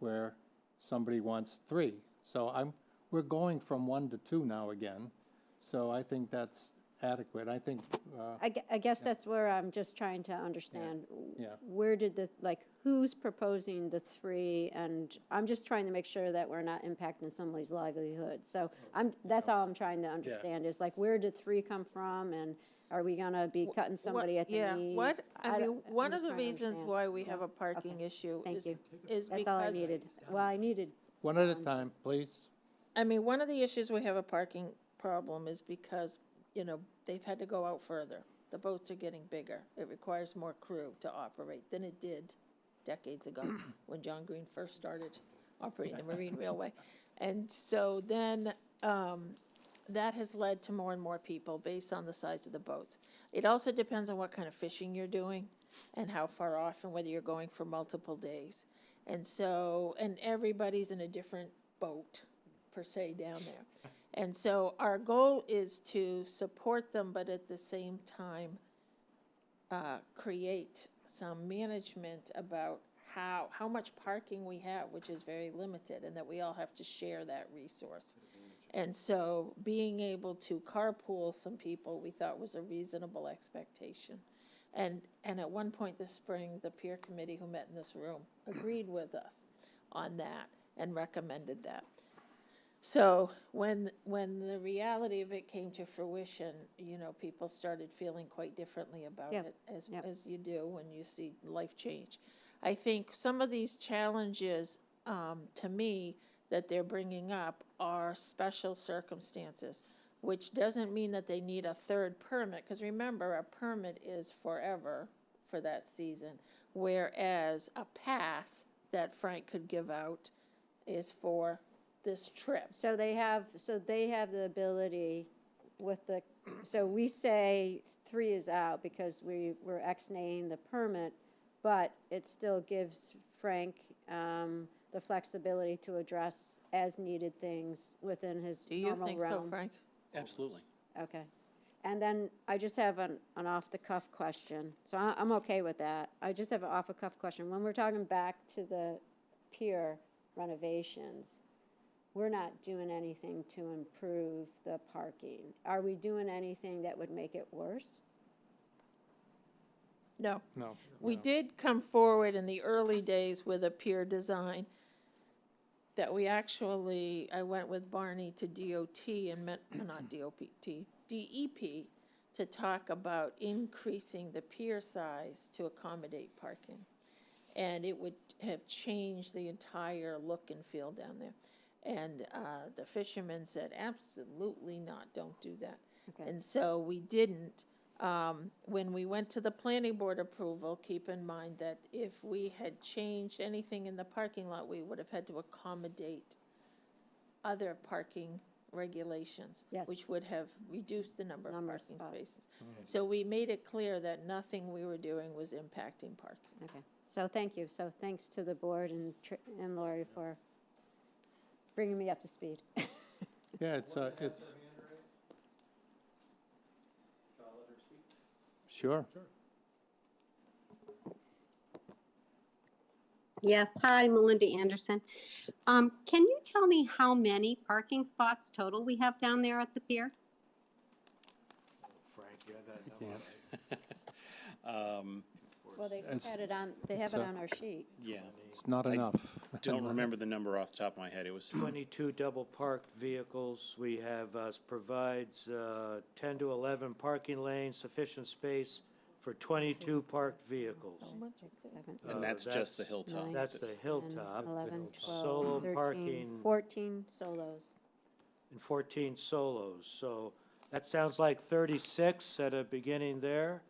where somebody wants 3. So we're going from 1 to 2 now again, so I think that's adequate. I think, I guess that's where I'm just trying to understand. yeah. Where did who's proposing the 3? And I'm just trying to make sure that we're not impacting somebody's livelihood. So that's all I'm trying to understand, is like, where did 3 come from? And are we gonna be cutting somebody at the knees? One of the I'm just trying to reasons understand. why we have Yeah. a parking issue Thank is you. is That's all I because, needed. Well, I needed, One at a time, please. I mean, one of the issues we have a parking problem is because, they've had to go out further. The boats are getting bigger. It requires more crew to operate than it did decades ago when John Green first started operating the Marine Railway. And so then, that has led to more and more people based on the size of the boats. It also depends on what kind of fishing you're doing and how far off and whether you're going for multiple days. And so, and everybody's in a different boat, per se, down there. And so our goal is to support them, but at the same time, create some management about how much parking we have, which is very limited, and that we all have to share that resource. And so being able to carpool some people, we thought was a reasonable expectation. And at one point this spring, the peer committee who met in this room agreed with us on that and recommended that. So when the reality of it came to fruition, you know, people started feeling quite differently about Yep, it, as yep. you do when you see life change. I think some of these challenges, to me, that they're bringing up are special circumstances, which doesn't mean that they need a third permit, because remember, a permit is forever for that season, whereas a pass that Frank could give out is for this trip. So they have the ability with the, so we say 3 is out because we're ex-naying the permit, but it still gives Frank the flexibility to address as needed things within his Do you normal think so, realm. Frank? Absolutely. Okay. And then I just have an off-the-cuff question. So I'm okay with that. I just have an off-the-cuff question. When we're talking back to the pier renovations, we're not doing anything to improve the parking. Are we doing anything that would make it worse? No. No. We did come forward in the early days with a pier design that we actually, I went with Barney to DOT and met, not DOT, DEP, to talk about increasing the pier size to accommodate parking. And it would have changed the entire look and feel down there. And the fishermen said, absolutely not, don't do that. Okay. And so we didn't. When we went to the planning board approval, keep in mind that if we had changed anything in the parking lot, we would have had to accommodate other parking regulations, Yes. which would have reduced the number of parking spots. spaces. So we made it clear that nothing we were doing was impacting parking. Okay. So thank you. So thanks to the board and Lori for bringing me up to speed. Yeah, it's. Sure. Yes, hi, Melinda Anderson. Can you tell me how many parking spots total we have down there at the pier? Frank, you have that number? Well, they It's- had it on, they have it on our sheet. Yeah. It's not I enough. Don't remember the number off the top of my head. It was 22 double parked vehicles. We have, provides 10 to 11 parking lanes, sufficient space for 22 parked vehicles. 6, 7, and that's just the that's- hilltop. nine, That's the 10, hilltop. 11, 12, Solo 13, parking. 14 solos. And 14 solos. So that sounds like 36 at a beginning there.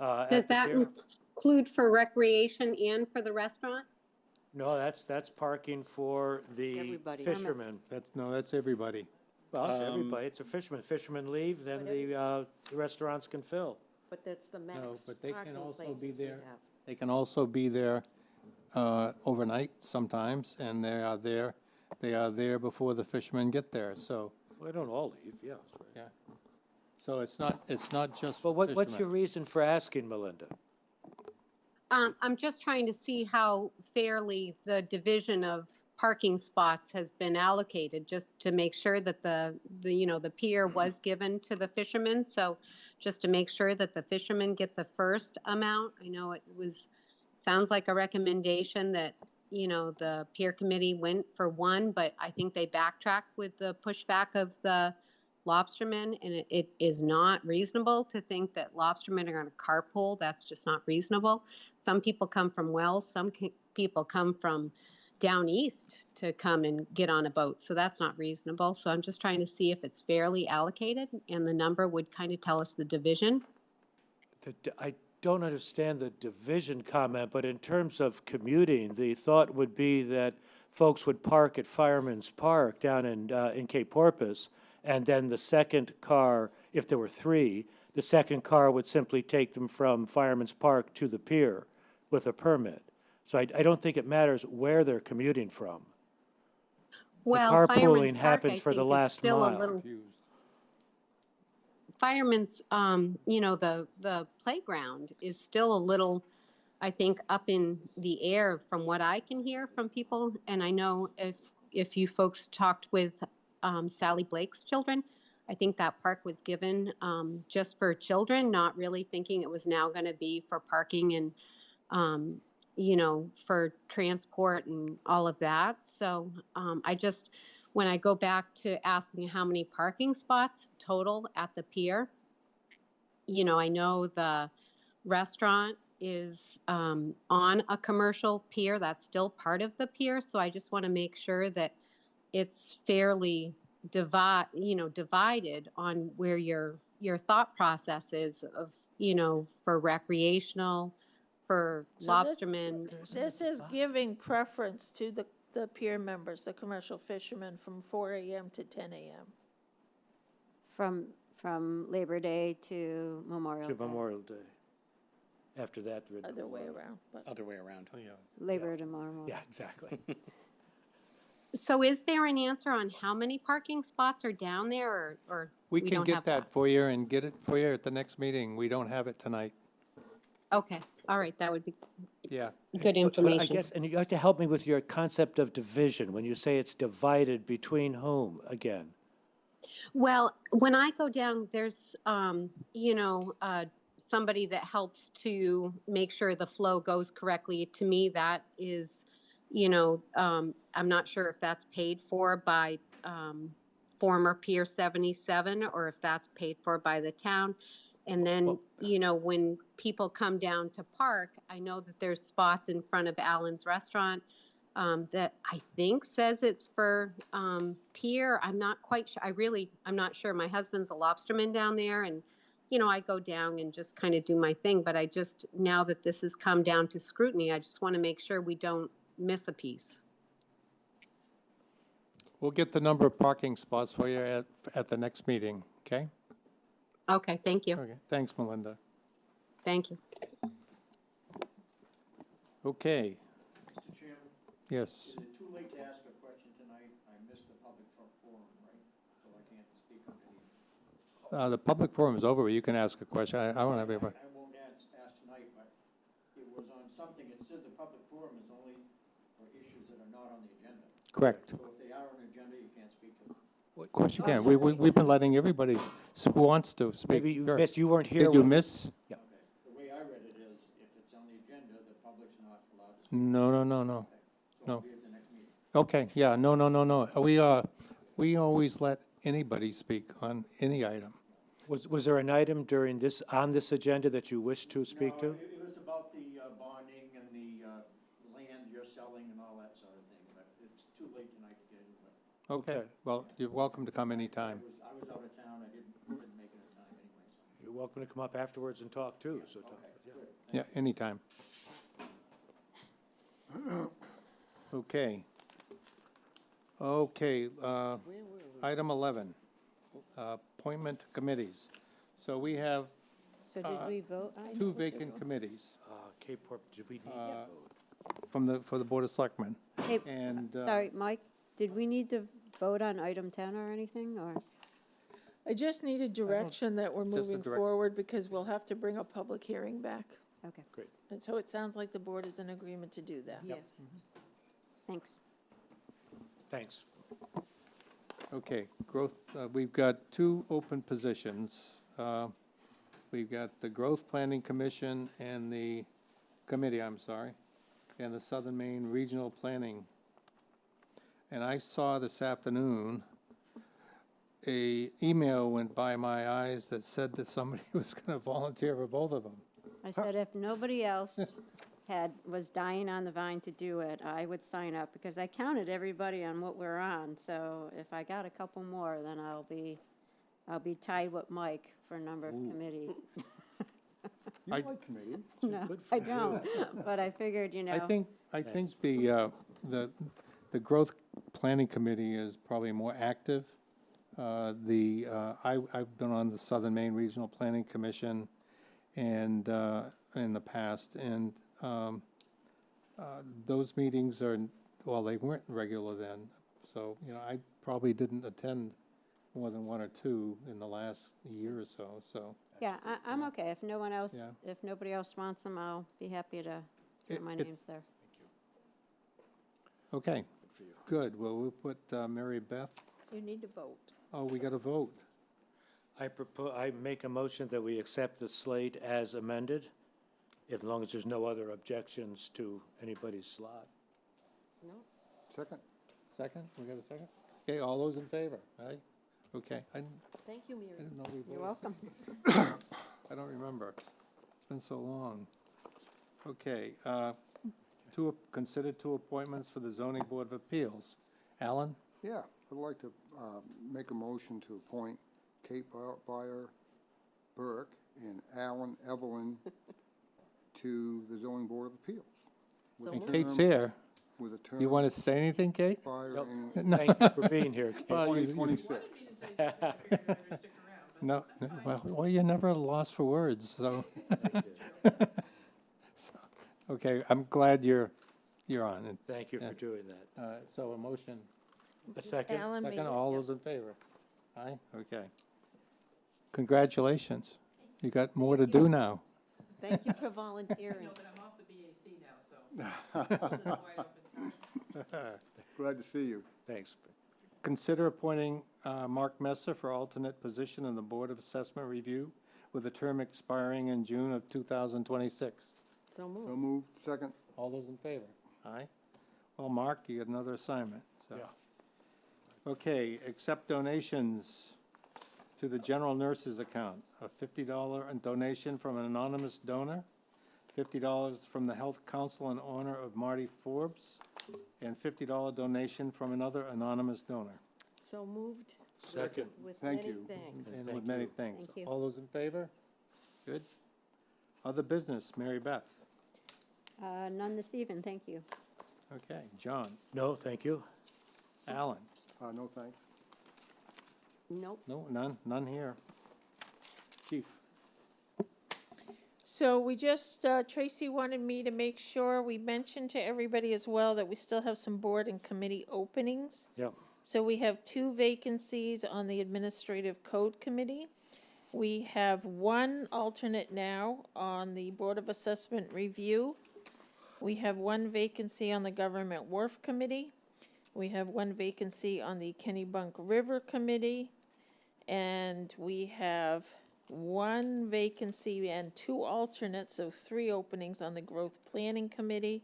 At Does the that pier. include for recreation and for the restaurant? No, that's parking for the Everybody. fishermen. That's everybody. Well, it's everybody, it's a fisherman. Fishermen leave, then the restaurants can fill. But that's the max No, but they can parking also places be we there. have. They can also be there overnight sometimes, and they are there before the fishermen get there, so, Well, they don't all leave, yeah. that's right. yeah. So it's not just But for what's your fishermen. reason for asking, Melinda? I'm just trying to see how fairly the division of parking spots has been allocated, just to make sure that the pier was given to the fishermen. So just to make sure that the fishermen get the first amount. I know sounds like a recommendation that, the pier committee went for one, but I think they backtracked with the pushback of the lobstermen, and it is not reasonable to think that lobstermen are going to carpool. That's just not reasonable. Some people come from Wells, people come from down east to come and get on a boat, so that's not reasonable. So I'm just trying to see if it's fairly allocated, and the number would kind of tell us the division. I don't understand the division comment, but in terms of commuting, the thought would be that folks would park at Fireman's Park down in Cape Porpoise, and then the second car, if there were 3, the second car would simply take them from Fireman's Park to the pier with a permit. So I don't think it matters where they're commuting from. Well, The Fireman's carpooling Park, happens I for the think, is last still a mile. little. Fireman's, the playground is still a little, I think, up in the air from what I can hear from people. And I know if you folks talked with Sally Blake's children. I think that park was given just for children, not really thinking it was now going to be for parking and, for transport and all of that. So when I go back to asking how many parking spots total at the pier, I know the restaurant is on a commercial pier. That's still part of the pier. So I just want to make sure that it's fairly divided on where your thought process is of, for recreational, for So lobstermen. This is giving preference to the pier members, the commercial fishermen, from 4 AM to 10 AM. From Labor Day to Memorial To Day. Memorial Day. After that, we're. Other way around, but. Other way around. Labor to Memorial. Yeah, exactly. So is there an answer on how many parking spots are down there, or We we can don't get have that for you and get it for you at the next meeting. We don't have it tonight. Okay, all right, that would be Yeah. good But I information. guess, and you have to help me with your concept of division, when you say it's divided between whom, again? Well, when I go down, there's, somebody that helps to make sure the flow goes correctly. To me, that is, I'm not sure if that's paid for by former Pier 77 or if that's paid for by the town. And then, when people come down to park, I know that there's spots in front of Allen's Restaurant that I think says it's for pier. I'm not quite sure. I'm not sure. My husband's a lobsterman down there, and I go down and just kind of do my thing. But now that this has come down to scrutiny, I just want to make sure we don't miss a piece. We'll get the number of parking spots for you at the next meeting, okay? Okay, thank you. Okay, thanks, Melinda. Thank you. Okay, Mr. Chairman, yes. is it too late to ask a question tonight? I missed the public forum, right? So I can't speak on it. The public forum is over. You can ask a question. I don't have anybody. I won't ask tonight, but it was on something, it says the public forum is only for issues that are not on the agenda. Correct. So if they are on the agenda, you can't speak to them. Of course you can. We've been letting everybody who wants to speak. Maybe you Sure. missed, you weren't here. Did you when- miss? Yeah. Okay, the way I read it is, if it's on the agenda, the public's not allowed to speak. No. So No. it'll be at the next meeting. Okay, yeah, no. We always let anybody speak on any item. Was there an item on this agenda that you wish to speak No, to? it was about the bonding and the land you're selling and all that sort of thing, but it's too late tonight to get into it. Okay, well, you're welcome to come anytime. I was out of town, I didn't make it in time anyway, so. You're welcome to come up afterwards and talk too, so. Yeah, anytime. Okay. Okay, item 11, appointment to committees. So we have So did we vote on? two vacant committees Cape Corp, did we need that vote? for the Board of Selectmen. Hey, And, sorry, Mike, did we need to vote on item 10 or anything, or? I just needed direction that we're Just a moving direct- forward because we'll have to bring a public hearing back. Okay. Great. And so it sounds like the board is in agreement to do that. Yes. Thanks. Thanks. Okay, growth, we've got two open positions. We've got the Growth Planning Commission and the committee, and the Southern Maine Regional Planning. And I saw this afternoon, a email went by my eyes that said that somebody was gonna volunteer for both of them. I said if nobody else was dying on the vine to do it, I would sign up, because I counted everybody on what we're on. So if I got a couple more, then I'll be tied with Mike for a number of committees. You like committees? No, I don't, but I figured, I think the Growth Planning Committee is probably more active. I've been on the Southern Maine Regional Planning Commission and, in the past, and, those meetings they weren't regular then. So, I probably didn't attend more than one or two in the last year or so. Yeah, I'm okay. If no one else, Yeah. if nobody else wants them, I'll be happy to put my names there. Okay, good. Well, we'll put Mary Beth You need to vote. Oh, we got to vote. I make a motion that we accept the slate as amended, as long as there's no other objections to anybody's slot. No? Second? Second, we got a second? Okay, all those in favor, aye? Okay, I Thank you, Mary. didn't know we voted. You're welcome. I don't remember. It's been so long. Okay, consider two appointments for the zoning board of appeals. Alan? Yeah, I'd like to make a motion to appoint Kate Byer Burke and Alan Evelyn to the zoning board of appeals. with a And moved. Kate's term- here. With a term You want to say anything, Kate? expiring Thank you for being here, Kate. Well, you- 2026. No, well, you're never at a loss for words, so. Okay, I'm glad you're on. And, Thank you for doing that. so a motion, A second? Alan made second, it, all yeah. those in favor? Aye, okay. Congratulations. You got more to do now. Thank you for volunteering. Glad to see you. Thanks. Consider appointing Mark Messer for alternate position in the Board of Assessment Review with a term expiring in June of 2026. So moved. So moved. Second? All those in favor? Aye. Well, Mark, you got another assignment, so. Yeah. Okay, accept donations to the general nurses account, a $50 donation from an anonymous donor, $50 from the Health Council in honor of Marty Forbes, and $50 donation from another anonymous donor. So moved. Second. With Thank many you. thanks. And Thank with many you. thanks. Thank you. All those in favor? Good. Other business, Mary Beth. None this evening, thank you. Okay, John. No, thank you. Alan. No, thanks. Nope. No, none here. Chief. So we just, Tracy wanted me to make sure we mentioned to everybody as well that we still have some board and committee openings. Yep. So we have 2 vacancies on the Administrative Code Committee. We have 1 alternate now on the Board of Assessment Review. We have 1 vacancy on the Government Wharf Committee. We have 1 vacancy on the Kennebunk River Committee. And we have 1 vacancy and 2 alternates, so 3 openings on the Growth Planning Committee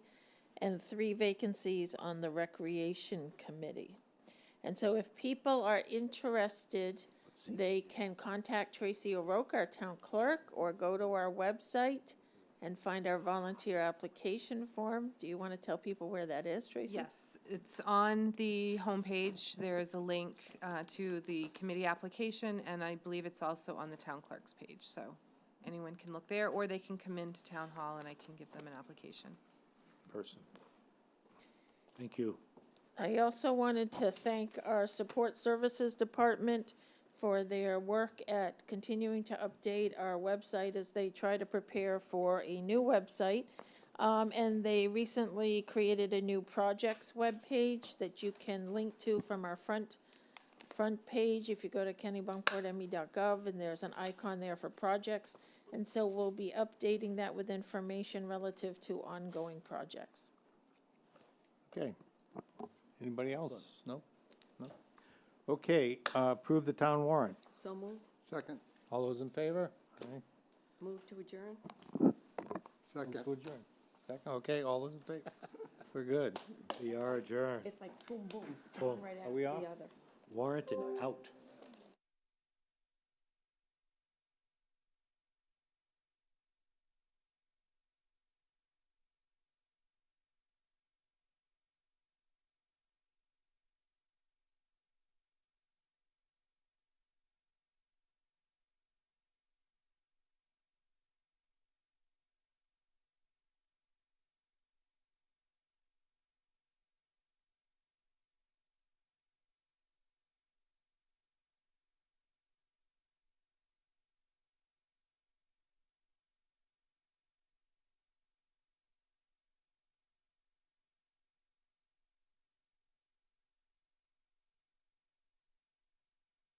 and 3 vacancies on the Recreation Committee. And so if people are interested, they can contact Tracy O'Rourke, our town clerk, or go to our website and find our volunteer application form. Do you want to tell people where that is, Tracy? Yes, it's on the homepage. There's a link to the committee application, and I believe it's also on the town clerk's page. So anyone can look there, or they can come into town hall and I can give them an application. Person. Thank you. I also wanted to thank our Support Services Department for their work at continuing to update our website as they try to prepare for a new website. And they recently created a new projects webpage that you can link to from our front page. If you go to kennebunkportme.gov, and there's an icon there for projects. And so we'll be updating that with information relative to ongoing projects. Okay. Anybody else? No? No? Okay, approve the town warrant. So moved. Second? All those in favor? Aye. Move to adjourn. Second. To adjourn. Second, okay, all those in favor? We're good. We are adjourned. It's like boom, boom. Boom. Right Are we after off? the other. Warrant and out.